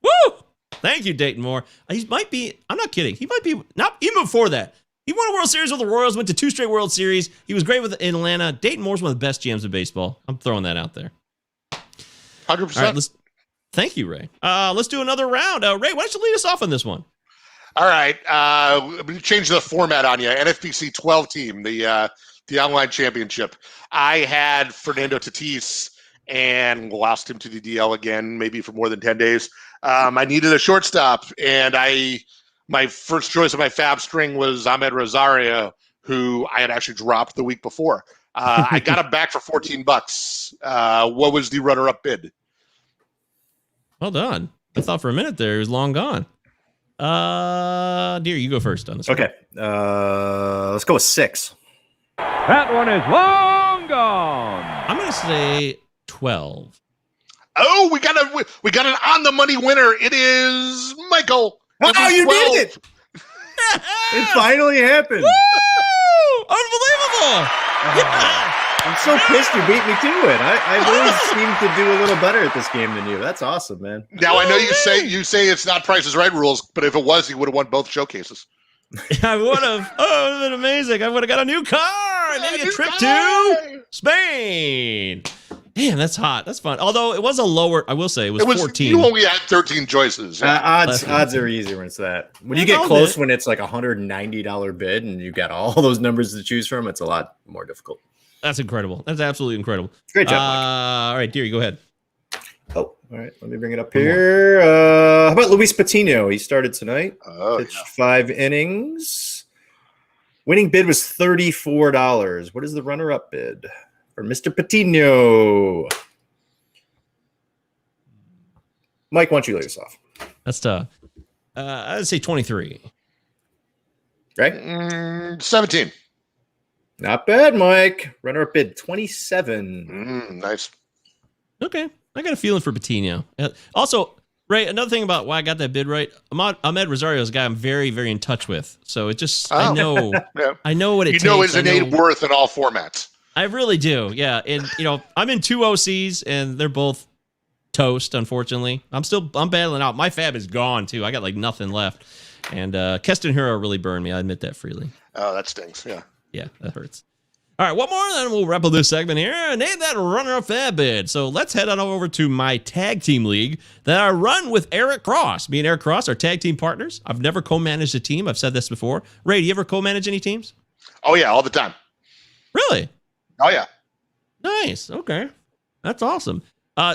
Woo! Thank you, Dayton Moore. He might be. I'm not kidding. He might be. Not even before that. He won a World Series with the Royals. Went to 2 straight World Series. He was great in Atlanta. Dayton Moore's one of the best GMs of baseball. I'm throwing that out there. 100%. All right, thank you, Ray. Let's do another round. Ray, why don't you lead us off on this one? All right. I'm going to change the format on you. NFBC 12 team, the online championship. I had Fernando Tatis and lost him to the DL again, maybe for more than 10 days. I needed a shortstop, and my first choice of my fab string was Ahmed Rosario, who I had actually dropped the week before. I got him back for $14. What was the runner-up bid? Well done. I thought for a minute there he was long gone. Dear, you go first on this one. Okay. Let's go with 6. That one is long gone. I'm going to say 12. Oh, we got an on the money winner. It is Michael. Oh, you did it! It finally happened. Woo! Unbelievable! Yeah! I'm so pissed you beat me to it. I've always seemed to do a little better at this game than you. That's awesome, man. Now I know you say it's not Price is Right rules, but if it was, he would have won both showcases. I would have. Oh, it would have been amazing. I would have got a new car and maybe a trip to Spain. Damn, that's hot. That's fun. Although it was a lower, I will say it was 14. You only had 13 choices. Odds are easier when it's that. When you get close, when it's like $190 bid and you got all those numbers to choose from, it's a lot more difficult. That's incredible. That's absolutely incredible. Great job, Mike. All right, Deary, go ahead. Oh, all right. Let me bring it up here. How about Luis Patino? He started tonight. Pitched 5 innings. Winning bid was $34. What is the runner-up bid for Mr. Patino? Mike, why don't you lead us off? That's tough. I'd say 23. Right? 17. Not bad, Mike. Runner-up bid 27. Nice. Okay. I got a feeling for Patino. Also, Ray, another thing about why I got that bid right, Ahmed Rosario is a guy I'm very, very in touch with. So it just, I know Yeah. I know what it takes. You know his innate worth in all formats. I really do. Yeah. And, I'm in 2 OCs and they're both toast, unfortunately. I'm battling out. My fab is gone, too. I got like nothing left. And Keston Hero really burned me. I admit that freely. Oh, that stings. Yeah. Yeah, that hurts. All right, one more, then we'll wrap up this segment here. Name that runner-up fab bid. So let's head on over to my tag team league that I run with Eric Cross. Me and Eric Cross are tag team partners. I've never co-managed a team. I've said this before. Ray, do you ever co-manage any teams? Oh, yeah, all the time. Really? Oh, yeah. Nice. Okay. That's awesome.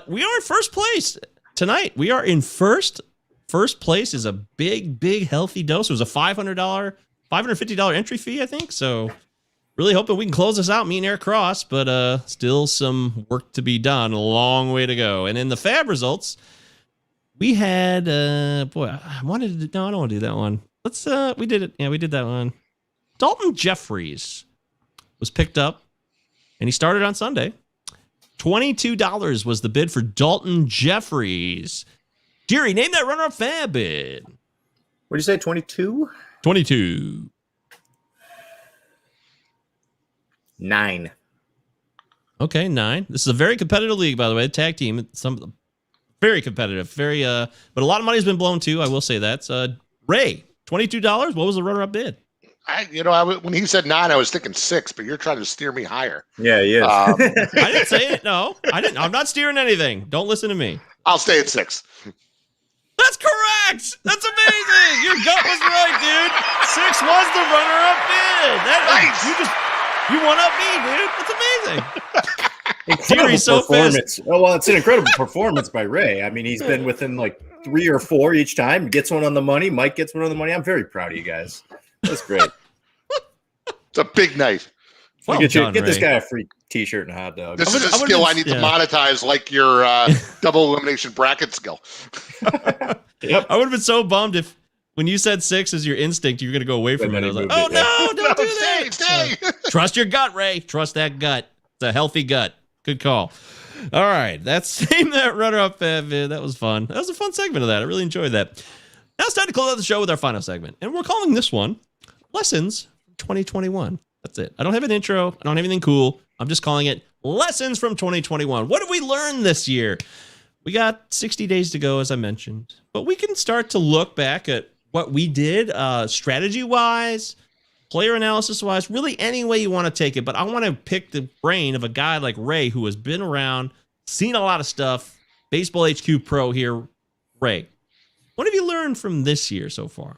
We are in first place tonight. We are in first. First place is a big, big, healthy dose. It was a $550 entry fee, I think. So really hoping we can close this out, me and Eric Cross, but still some work to be done. A long way to go. And in the fab results, we had, I don't want to do that one. We did it. Yeah, we did that one. Dalton Jefferies was picked up, and he started on Sunday. $22 was the bid for Dalton Jefferies. Jerry, name that runner-up fab bid. What did you say, 22? 22. 9. Okay, 9. This is a very competitive league, by the way. Tag team, very competitive, but a lot of money's been blown too. I will say that. Ray, $22. What was the runner-up bid? When he said 9, I was thinking 6, but you're trying to steer me higher. Yeah, he is. I didn't say it. No, I didn't. I'm not steering anything. Don't listen to me. I'll stay at 6. That's correct. That's amazing. Your gut was right, dude. 6 was the runner-up bid. Nice. You one up me, dude. That's amazing. Incredible so performance. fast. Oh, well, it's an incredible performance by Ray. I mean, he's been within like 3 or 4 each time. Gets one on the money. Mike gets one on the money. I'm very proud of you guys. That's great. It's a big night. Well get done, this Ray. guy a free T-shirt and a hot dog. This is a skill I need to monetize, like your double elimination bracket skill. Yep. I would have been so bummed if when you said 6 as your instinct, you were going to go away from it. I was like, oh, no, don't do that. Stay. Trust your gut, Ray. Trust that gut. It's a healthy gut. Good call. All right. That's name that runner-up. That was fun. That was a fun segment of that. I really enjoyed that. Now it's time to close out the show with our final segment. And we're calling this one Lessons from 2021. That's it. I don't have an intro. I don't have anything cool. I'm just calling it Lessons from 2021. What did we learn this year? We got 60 days to go, as I mentioned. But we can start to look back at what we did strategy-wise, player analysis-wise, really any way you want to take it. But I want to pick the brain of a guy like Ray who has been around, seen a lot of stuff, Baseball HQ Pro here. Ray, what have you learned from this year so far?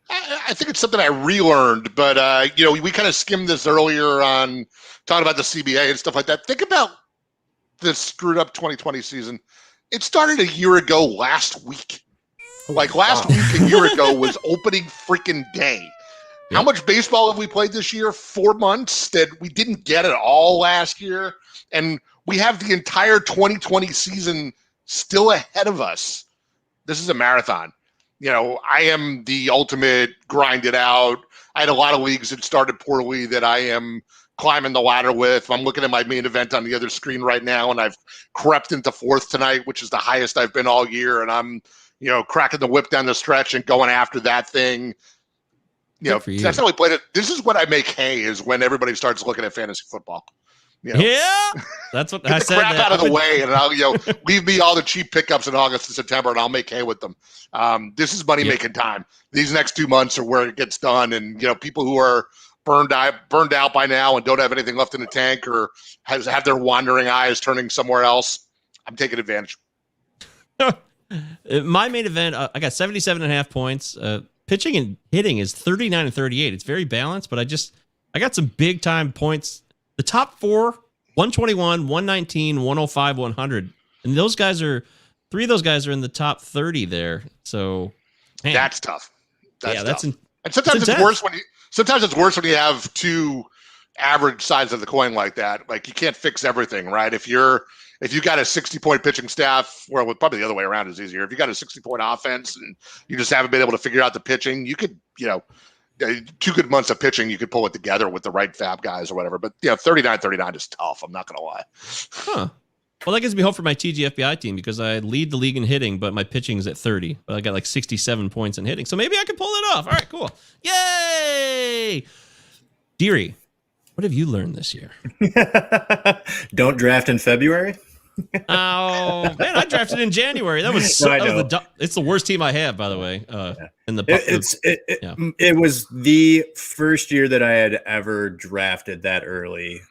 I think it's something I relearned, but we kind of skimmed this earlier on talking about the CBA and stuff like that. Think about this screwed up 2020 season. It started a year ago last week. Like last week, a year ago was opening freaking day. Yep. How much baseball have we played this year? 4 months that we didn't get at all last year. And we have the entire 2020 season still ahead of us. This is a marathon. I am the ultimate grind it out. I had a lot of leagues that started poorly that I am climbing the ladder with. I'm looking at my main event on the other screen right now, and I've crept into 4th tonight, which is the highest I've been all year. And I'm, cracking the whip down the stretch and going after that thing. That's how we played it. This is what I make hay is when everybody starts looking at fantasy football. Yeah, that's what I said. Crap out of the way, and I'll leave me all the cheap pickups in August and September, and I'll make hay with them. This is money making time. These next 2 months are where it gets done, and people who are burned out by now and don't have anything left in the tank or have their wandering eyes turning somewhere else. I'm taking advantage. My main event, I got 77.5 points. Pitching and hitting is 39 and 38. It's very balanced, but I got some big time points. The top 4, 121, 119, 105, 100. And those guys are, 3 of those guys are in the top 30 there. So man. That's tough. That's tough. And sometimes it's worse when you have 2 average sides of the coin like that. Like you can't fix everything, right? If you got a 60-point pitching staff, well, probably the other way around is easier. If you got a 60-point offense and you just haven't been able to figure out the pitching, you could, 2 good months of pitching, you could pull it together with the right fab guys or whatever. But 39 is tough. I'm not going to lie. Huh. Well, that gives me hope for my TGFBI team because I lead the league in hitting, but my pitching is at 30. But I got like 67 points in hitting. So maybe I can pull it off. All right, cool. Yay! Deary, what have you learned this year? Don't draft in February. Oh, man, I drafted in January. That was so, it's the worst team I have, by the way. In the It was the first year that I had ever drafted that early.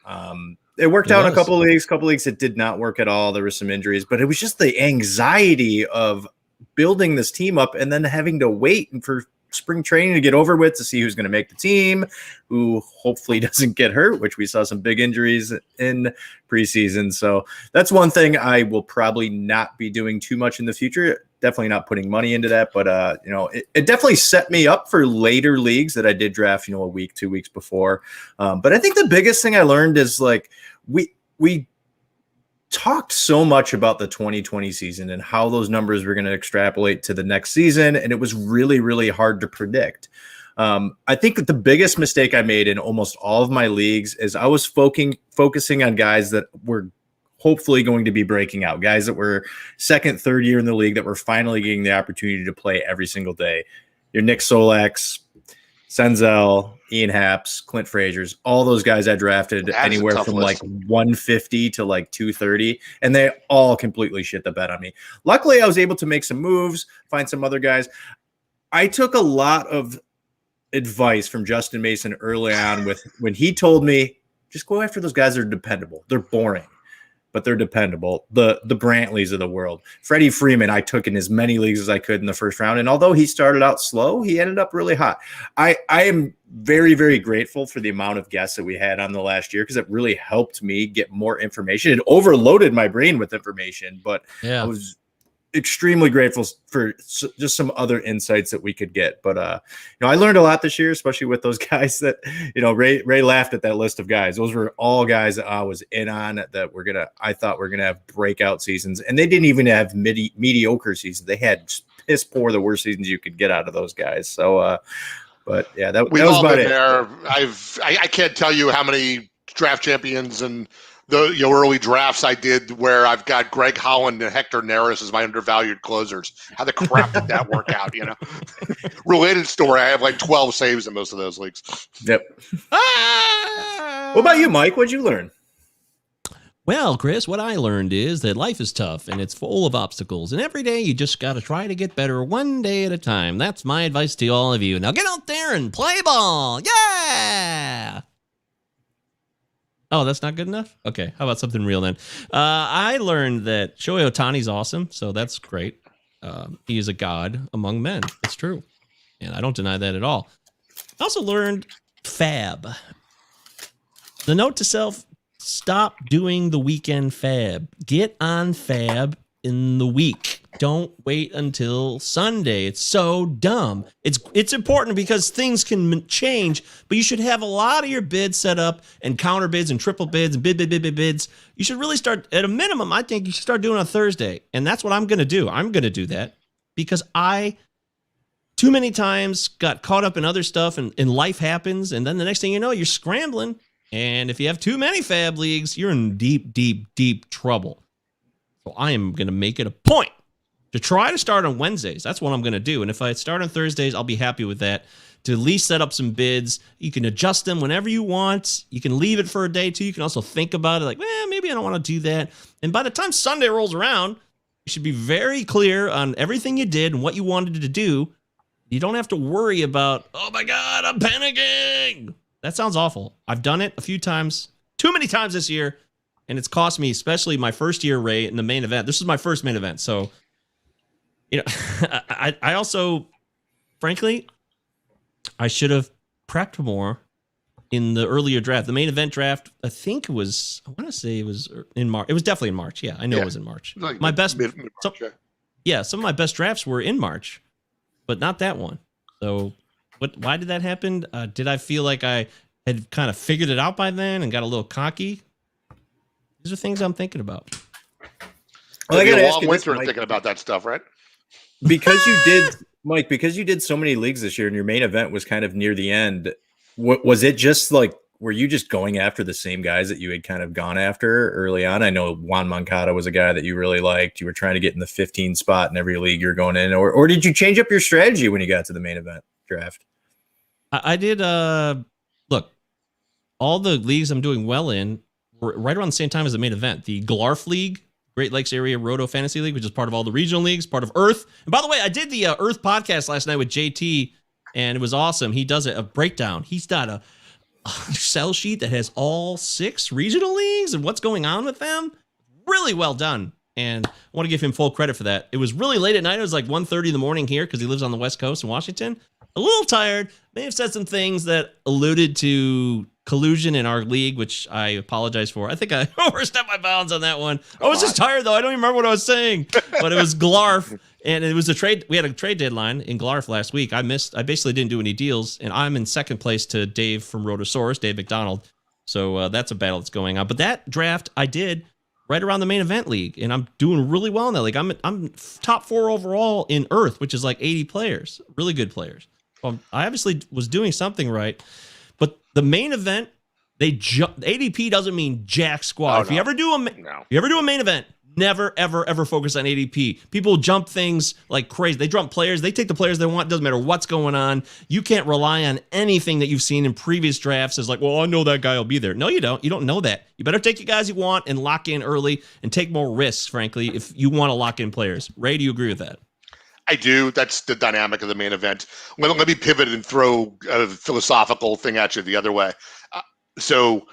It worked out in a couple leagues. It did not work at all. There were some injuries, but it was just the anxiety of building this team up and then having to wait for spring training to get over with to see who's going to make the team, who hopefully doesn't get hurt, which we saw some big injuries in preseason. So that's one thing I will probably not be doing too much in the future. Definitely not putting money into that, but it definitely set me up for later leagues that I did draft, a week, 2 weeks before. But I think the biggest thing I learned is like we talked so much about the 2020 season and how those numbers were going to extrapolate to the next season, and it was really, really hard to predict. I think that the biggest mistake I made in almost all of my leagues is I was focusing on guys that were hopefully going to be breaking out, guys that were second, third year in the league that were finally getting the opportunity to play every single day. Your Nick Solaks, Senzel, Ian Haps, Clint Frazier's, all those guys I drafted anywhere from like 150 to like 230, and they all completely shit the bed on me. Luckily, I was able to make some moves, find some other guys. I took a lot of advice from Justin Mason early on when he told me, just go after those guys that are dependable. They're boring, but they're dependable. The Brantleys of the world. Freddie Freeman, I took in as many leagues as I could in the first round. And although he started out slow, he ended up really hot. I am very, very grateful for the amount of guests that we had on the last year because it really helped me get more information. It overloaded my brain with information, but I was extremely grateful for just some other insights that we could get. But I learned a lot this year, especially with those guys that Ray laughed at that list of guys. Those were all guys that I was in on that I thought were gonna have breakout seasons, and they didn't even have mediocre seasons. They had piss poor, the worst seasons you could get out of those guys. So but yeah, that was about it. There. I can't tell you how many draft champions and the early drafts I did where I've got Greg Holland and Hector Neris as my undervalued closers. How the crap did that work out? Related story. I have like 12 saves in most of those leagues. Yep. What about you, Mike? What'd you learn? Well, Chris, what I learned is that life is tough and it's full of obstacles. And every day you just got to try to get better one day at a time. That's my advice to all of you. Now get out there and play ball. Yeah! Oh, that's not good enough? Okay, how about something real then? I learned that Shohei Ohtani's awesome, so that's great. He is a god among men. It's true. And I don't deny that at all. I also learned fab. The note to self, stop doing the weekend fab. Get on fab in the week. Don't wait until Sunday. It's so dumb. It's important because things can change, but you should have a lot of your bids set up and counter bids and triple bids and bids. You should really start at a minimum. I think you should start doing on Thursday. And that's what I'm going to do. I'm going to do that because I too many times got caught up in other stuff and life happens. And then the next thing you know, you're scrambling. And if you have too many fab leagues, you're in deep, deep, deep trouble. So I am going to make it a point to try to start on Wednesdays. That's what I'm going to do. And if I start on Thursdays, I'll be happy with that. To at least set up some bids. You can adjust them whenever you want. You can leave it for a day too. You can also think about it like, maybe I don't want to do that. And by the time Sunday rolls around, you should be very clear on everything you did and what you wanted to do. You don't have to worry about, oh my God, I'm panicking. That sounds awful. I've done it a few times, too many times this year. And it's cost me, especially my first year, Ray, in the main event. This is my first main event. So, I also, frankly, I should have prepped more in the earlier draft. The main event draft, I think I want to say it was in March. It was definitely in March. Yeah, I know it was in March. Like my best, mid-March, some of my best drafts were in March, but not that one. So, why did that happen? Did I feel like I had kind of figured it out by then and got a little cocky? These are things I'm thinking about. Well, I got a long winter thinking about that stuff, right? Because you did, Mike, because you did so many leagues this year and your main event was kind of near the end, was it just like were you just going after the same guys that you had kind of gone after early on? I know Juan Moncada was a guy that you really liked. You were trying to get in the 15 spot in every league you're going in, or did you change up your strategy when you got to the main event draft? I did. Look, all the leagues I'm doing well in were right around the same time as the main event. The Glarf League, Great Lakes Area Roto Fantasy League, which is part of all the regional leagues, part of Earth. And by the way, I did the Earth podcast last night with JT, and it was awesome. He does a breakdown. He's got a Excel sheet that has all 6 regional leagues and what's going on with them. Really well done. And I want to give him full credit for that. It was really late at night. It was like 1:30 in the morning here because he lives on the West Coast in Washington. A little tired. May have said some things that alluded to collusion in our league, which I apologize for. I think I overstepped my bounds on that one. I was just tired, though. I don't even remember what I was saying. But it was Glarf, and it was a trade. We had a trade deadline in Glarf last week. I basically didn't do any deals, and I'm in second place to Dave from Rotosaurus, Dave McDonald. So that's a battle that's going on. But that draft I did right around the main event league, and I'm doing really well in that league. I'm top 4 overall in Earth, which is like 80 players, really good players. Well, I obviously was doing something right. But the main event, ADP doesn't mean jack squat. If you ever do a main event, never ever focus on ADP. People jump things like crazy. They jump players. They take the players they want. Doesn't matter what's going on. You can't rely on anything that you've seen in previous drafts as like, well, I know that guy will be there. No, you don't. You don't know that. You better take the guys you want and lock in early and take more risks, frankly, if you want to lock in players. Ray, do you agree with that? I do. That's the dynamic of the main event. Let me pivot and throw a philosophical thing at you the other way. So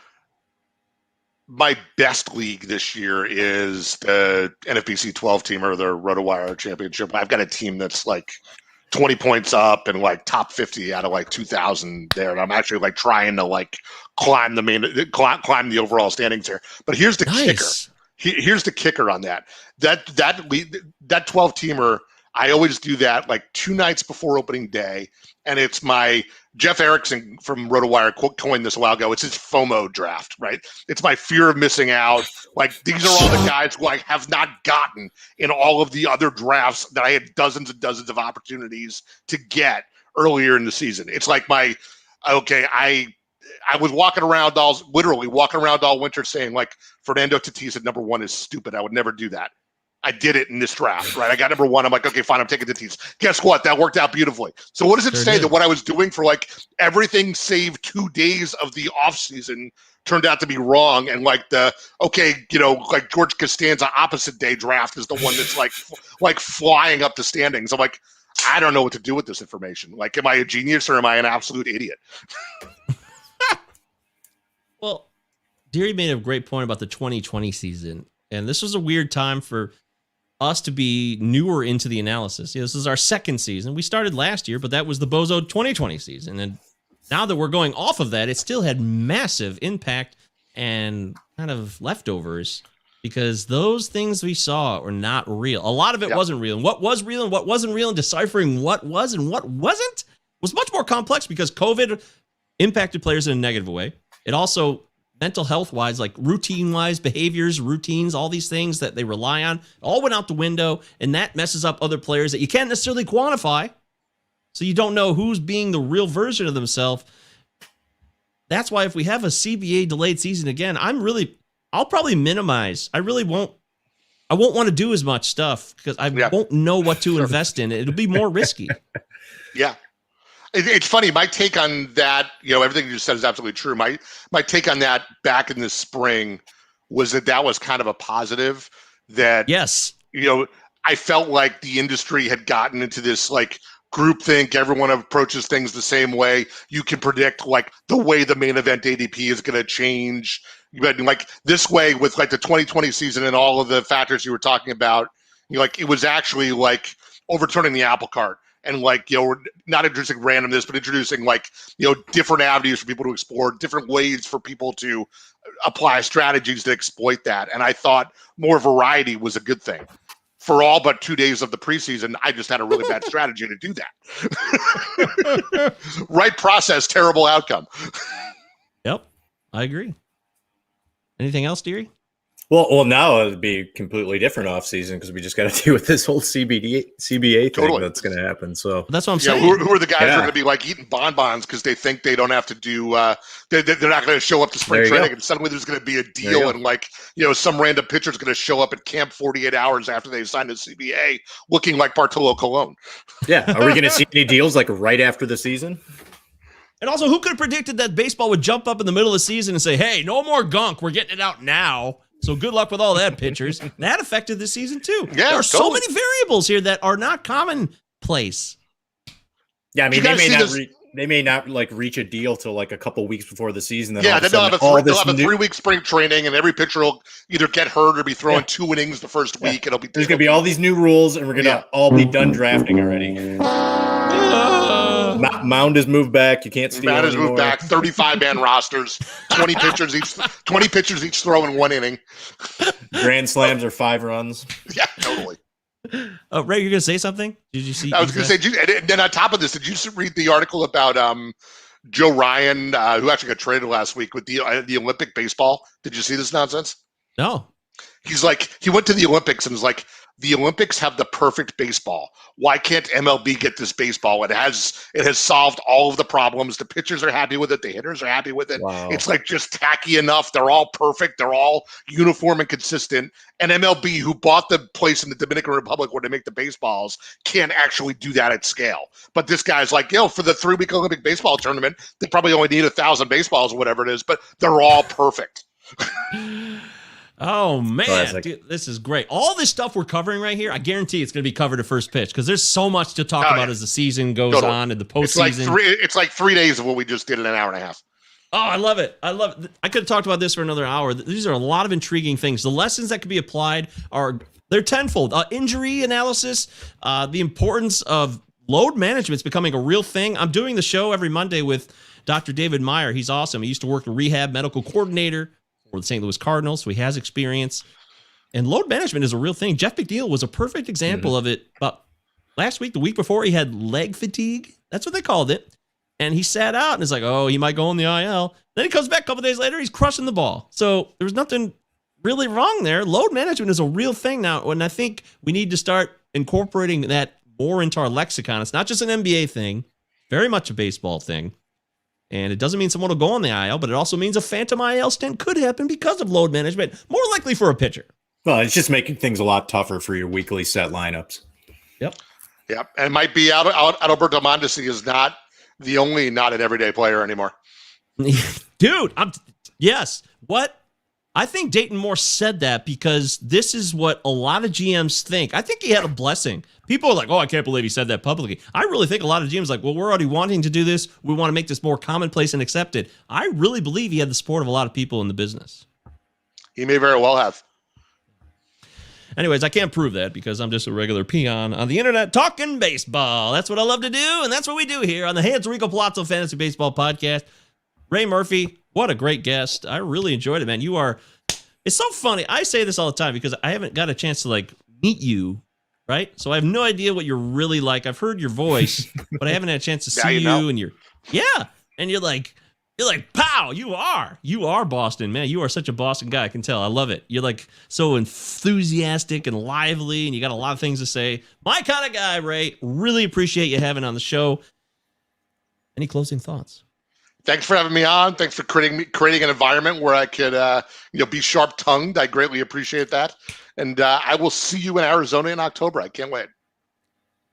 my best league this year is the NFBC 12-teamer, the RotoWire Championship. I've got a team that's like 20 points up and like top 50 out of like 2,000 there. And I'm actually like trying to like climb the overall standings here. But here's the kicker. Here's the kicker on that. That 12-teamer, I always do that like 2 nights before opening day, and it's my Jeff Erickson from RotoWire coined this a while ago. It's his FOMO draft, right? It's my fear of missing out. Like these are all the guys who I have not gotten in all of the other drafts that I had dozens and dozens of opportunities to get earlier in the season. It's like I was literally walking around all winter saying like Fernando Tatis at number 1 is stupid. I would never do that. I did it in this draft, right? I got number 1. I'm like, okay, fine, I'm taking the teams. Guess what? That worked out beautifully. So what does it say that what I was doing for like everything save 2 days of the offseason turned out to be wrong? And like like George Costanza opposite day draft is the one that's like flying up the standings. I'm like, I don't know what to do with this information. Like, am I a genius or am I an absolute idiot? Well, Deary made a great point about the 2020 season. And this was a weird time for us to be newer into the analysis. This is our second season. We started last year, but that was the Bozo 2020 season. And now that we're going off of that, it still had massive impact and kind of leftovers because those things we saw were not real. A lot of it wasn't real. And what was real and what wasn't real and deciphering what was and what wasn't was much more complex because COVID impacted players in a negative way. It also mental health wise, like routine wise behaviors, routines, all these things that they rely on all went out the window, and that messes up other players that you can't necessarily quantify. So you don't know who's being the real version of themselves. That's why if we have a CBA delayed season again, I'll probably minimize. I won't want to do as much stuff because I won't know what to invest in. It'll be more risky. Yeah. It's funny. My take on that, everything you just said is absolutely true. My take on that back in the spring was that was kind of a positive. That I felt like the industry had gotten into this like groupthink. Everyone approaches things the same way. You can predict like the way the main event ADP is going to change. But like this way with like the 2020 season and all of the factors you were talking about, like it was actually like overturning the apple cart. And like, not introducing randomness, but introducing like, different avenues for people to explore, different ways for people to apply strategies to exploit that. And I thought more variety was a good thing. For all but 2 days of the preseason, I just had a really bad strategy to do that. Right process, terrible outcome. Yep, I agree. Anything else, Deary? Well, now it'd be a completely different offseason because we just got to deal with this whole CBA thing that's going to happen. So that's what I'm saying. Who are the guys who are going to be like eating bonbons because they think they don't have to do? They're not going to show up to spring training, and suddenly there's going to be a deal, and some random pitcher is going to show up at camp 48 hours after they signed a CBA, looking like Bartolo Colon. Yeah, are we going to see any deals like right after the season? And also, who could have predicted that baseball would jump up in the middle of the season and say, "Hey, no more gunk. We're getting it out now." So good luck with all that, pitchers. That affected this season too. Yeah, there are so many variables here that are not commonplace. Yeah, I mean they may not like reach a deal till like a couple weeks before the season. Then they'll have a 3-week spring training, and every pitcher will either get hurt or be throwing 2 innings the first week. There's going to be all these new rules, and we're going to all be done drafting already. Mound is moved back. You can't steal Mound anymore. is moved back. 35-man rosters. 20 pitchers each throwing 1 inning. Grand slams are 5 runs. Yeah, totally. Oh, Ray, you're going to say something? Did you see? I was going to say, and then on top of this, did you read the article about Joe Ryan, who actually got traded last week with the Olympic baseball? Did you see this nonsense? No. He's like, he went to the Olympics and was like, the Olympics have the perfect baseball. Why can't MLB get this baseball? It has solved all of the problems. The pitchers are happy with it. The hitters are happy with it. Wow. It's like just tacky enough. They're all perfect. They're all uniform and consistent. And MLB, who bought the place in the Dominican Republic where they make the baseballs, can't actually do that at scale. But this guy's like, for the 3-week Olympic baseball tournament, they probably only need 1,000 baseballs or whatever it is, but they're all perfect. Oh, man. Dude, this is great. All this stuff we're covering right here, I guarantee it's going to be covered at first pitch because there's so much to talk about as the season goes on and the postseason. It's like 3 days of what we just did in an hour and a half. Oh, I love it. I could have talked about this for another hour. These are a lot of intriguing things. The lessons that could be applied they're tenfold. Injury analysis, the importance of load management is becoming a real thing. I'm doing the show every Monday with Dr. David Meyer. He's awesome. He used to work the rehab medical coordinator for the St. Louis Cardinals, so he has experience. And load management is a real thing. Jeff McNeil was a perfect example of it. But last week, the week before, he had leg fatigue. That's what they called it. And he sat out and is like, oh, he might go on the IL. Then he comes back a couple days later, he's crushing the ball. So there was nothing really wrong there. Load management is a real thing now, and I think we need to start incorporating that more into our lexicon. It's not just an NBA thing, very much a baseball thing. And it doesn't mean someone will go on the IL, but it also means a phantom IL stint could happen because of load management, more likely for a pitcher. Well, it's just making things a lot tougher for your weekly set lineups. Yep. And it might be Alberto Mondesi is not the only not an everyday player anymore. Dude, yes. What? I think Dayton Moore said that because this is what a lot of GMs think. I think he had a blessing. People are like, oh, I can't believe he said that publicly. I really think a lot of GMs are like, well, we're already wanting to do this. We want to make this more commonplace and accepted. I really believe he had the support of a lot of people in the business. He may very well have. Anyways, I can't prove that because I'm just a regular peon on the internet talking baseball. That's what I love to do, and that's what we do here on the Hands Rico Palazzo Fantasy Baseball Podcast. Ray Murphy, what a great guest. I really enjoyed it, man. It's so funny. I say this all the time because I haven't got a chance to meet you, right? So I have no idea what you're really like. I've heard your voice, but I haven't had a chance to see you. And you're like, pow, you are Boston, man. You are such a Boston guy. I can tell. I love it. You're so enthusiastic and lively, and you got a lot of things to say. My kind of guy, Ray. Really appreciate you having on the show. Any closing thoughts? Thanks for having me on. Thanks for creating an environment where I could, be sharp-tongued. I greatly appreciate that. And I will see you in Arizona in October. I can't wait.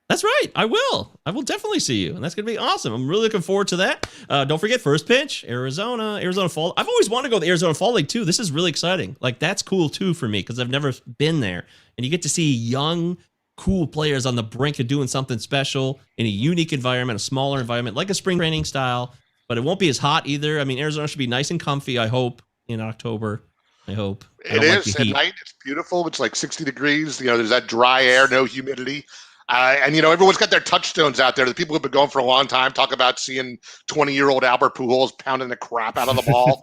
That's right. I will definitely see you. And that's going to be awesome. I'm really looking forward to that. Don't forget, first pitch, Arizona Fall. I've always wanted to go to the Arizona Fall League, too. This is really exciting. That's cool, too, for me because I've never been there. And you get to see young, cool players on the brink of doing something special in a unique environment, a smaller environment, like a spring training style. But it won't be as hot either. I mean, Arizona should be nice and comfy, I hope, in October. I hope. It is. At night, it's beautiful. It's 60 degrees. There's that dry air, no humidity. And everyone's got their touchstones out there. The people who've been going for a long time talk about seeing 20-year-old Albert Pujols pounding the crap out of the ball.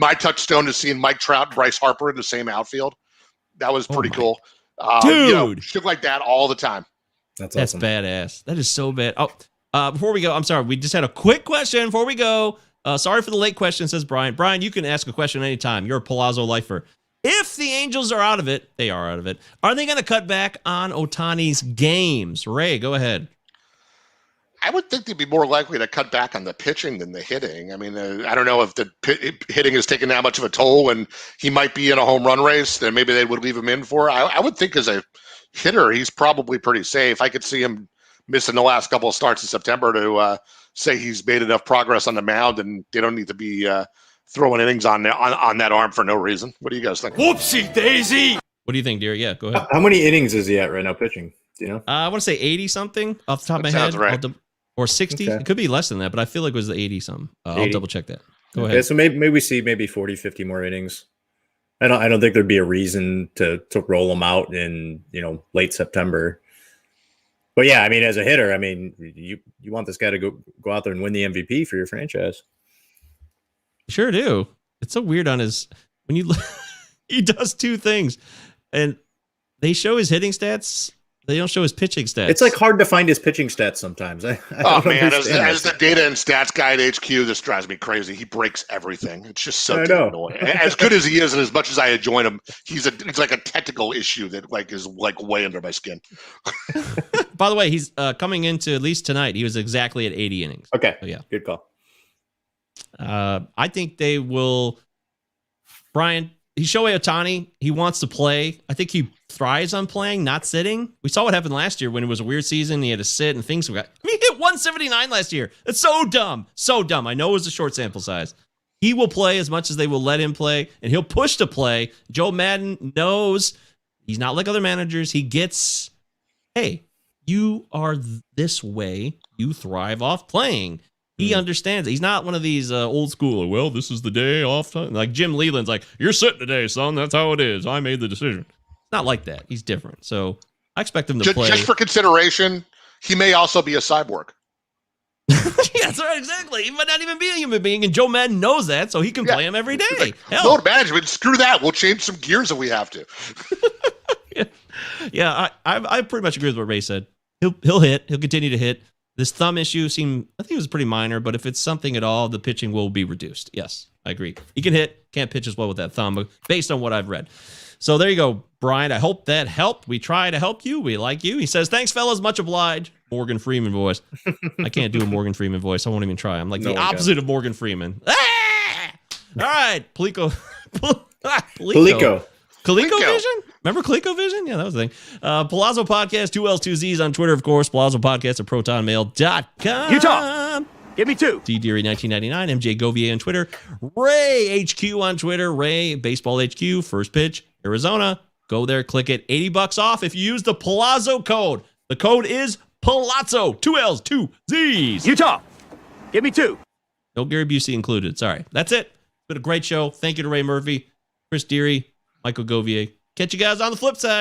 My touchstone is seeing Mike Trout and Bryce Harper in the same outfield. That was pretty cool. Dude. Shit like that all the time. That's awesome. That's badass. That is so bad. Oh. Before we go, I'm sorry. We just had a quick question before we go. Sorry for the late question, says Bryant. Brian, you can ask a question anytime. You're a Palazzo lifer. If the Angels are out of it, they are out of it. Are they going to cut back on Ohtani's games? Ray, go ahead. I would think they'd be more likely to cut back on the pitching than the hitting. I mean, I don't know if the hitting has taken that much of a toll and he might be in a home run race, then maybe they would leave him in for. I would think as a hitter, he's probably pretty safe. I could see him missing the last couple of starts in September to say he's made enough progress on the mound and they don't need to be throwing innings on that arm for no reason. What do you guys think? Whoopsie daisy! What do you think, dear? Yeah, go ahead. How many innings is he at right now pitching? Do you know? I want to say 80 something off the top of my That sounds head. right. Or 60. Okay. It could be less than that, but I feel like it was the 80 something. I'll 80. double check that. Go Okay, ahead. so maybe we see 40, 50 more innings. I don't think there'd be a reason to roll him out in late September. But yeah, I mean, as a hitter, I mean, you want this guy to go out there and win the MVP for your franchise. Sure do. It's so weird on his when you he does two things, and they show his hitting stats. They don't show his pitching stats. It's like hard to find his pitching stats sometimes. I Oh don't man, understand as the data and stats guy at HQ, this drives me crazy. He breaks everything. It's just so I damn know. annoying. As good as he is, and as much as I enjoy him, it's like a technical issue that is way under my skin. By the way, he's coming into at least tonight. He was exactly at 80 innings. Okay, So, yeah. good call. I think they will. Bryant, he's Shohei Ohtani. He wants to play. I think he thrives on playing, not sitting. We saw what happened last year when it was a weird season. He had to sit and things. He hit 179 last year. It's so dumb. So dumb. I know it was a short sample size. He will play as much as they will let him play, and he'll push to play. Joe Madden knows he's not like other managers. He gets, hey, you are this way. You thrive off playing. He understands it. He's not one of these old school, well, this is the day off time. Like Jim Leland's like, you're sitting today, son. That's how it is. I made the decision. It's not like that. He's different. So I expect him to play. Just for consideration, he may also be a cyborg. Yeah, that's right, exactly. He might not even be a human being, and Joe Madden knows that, so he can play him every day. Hell. Load management, screw that. We'll change some gears if we have to. Yeah, I pretty much agree with what Ray said. He'll hit. He'll continue to hit. This thumb issue I think it was pretty minor, but if it's something at all, the pitching will be reduced. Yes, I agree. He can hit, can't pitch as well with that thumb, based on what I've read. So there you go, Brian. I hope that helped. We try to help you. We like you. He says, thanks, fellas. Much obliged. Morgan Freeman voice. I can't do a Morgan Freeman voice. I won't even try. I'm like the opposite of Morgan Freeman. Ah! All right, Palico. Palico. ColecoVision? Remember ColecoVision? Yeah, that was the thing. Palazzo Podcast, 2 L's, 2 Z's on Twitter, of course. Palazzo Podcast at protonmail.com. Utah. Give me 2. DDeary1999, MJ Govier on Twitter. Ray HQ on Twitter. Ray Baseball HQ, first pitch, Arizona. Go there, click it. $80 off if you use the Palazzo code. The code is Palazzo, 2 L's, 2 Z's. Utah. Give me 2. No Gary Busey included. Sorry. That's it. It's been a great show. Thank you to Ray Murphy, Chris Deary, Michael Govier. Catch you guys on the flip side.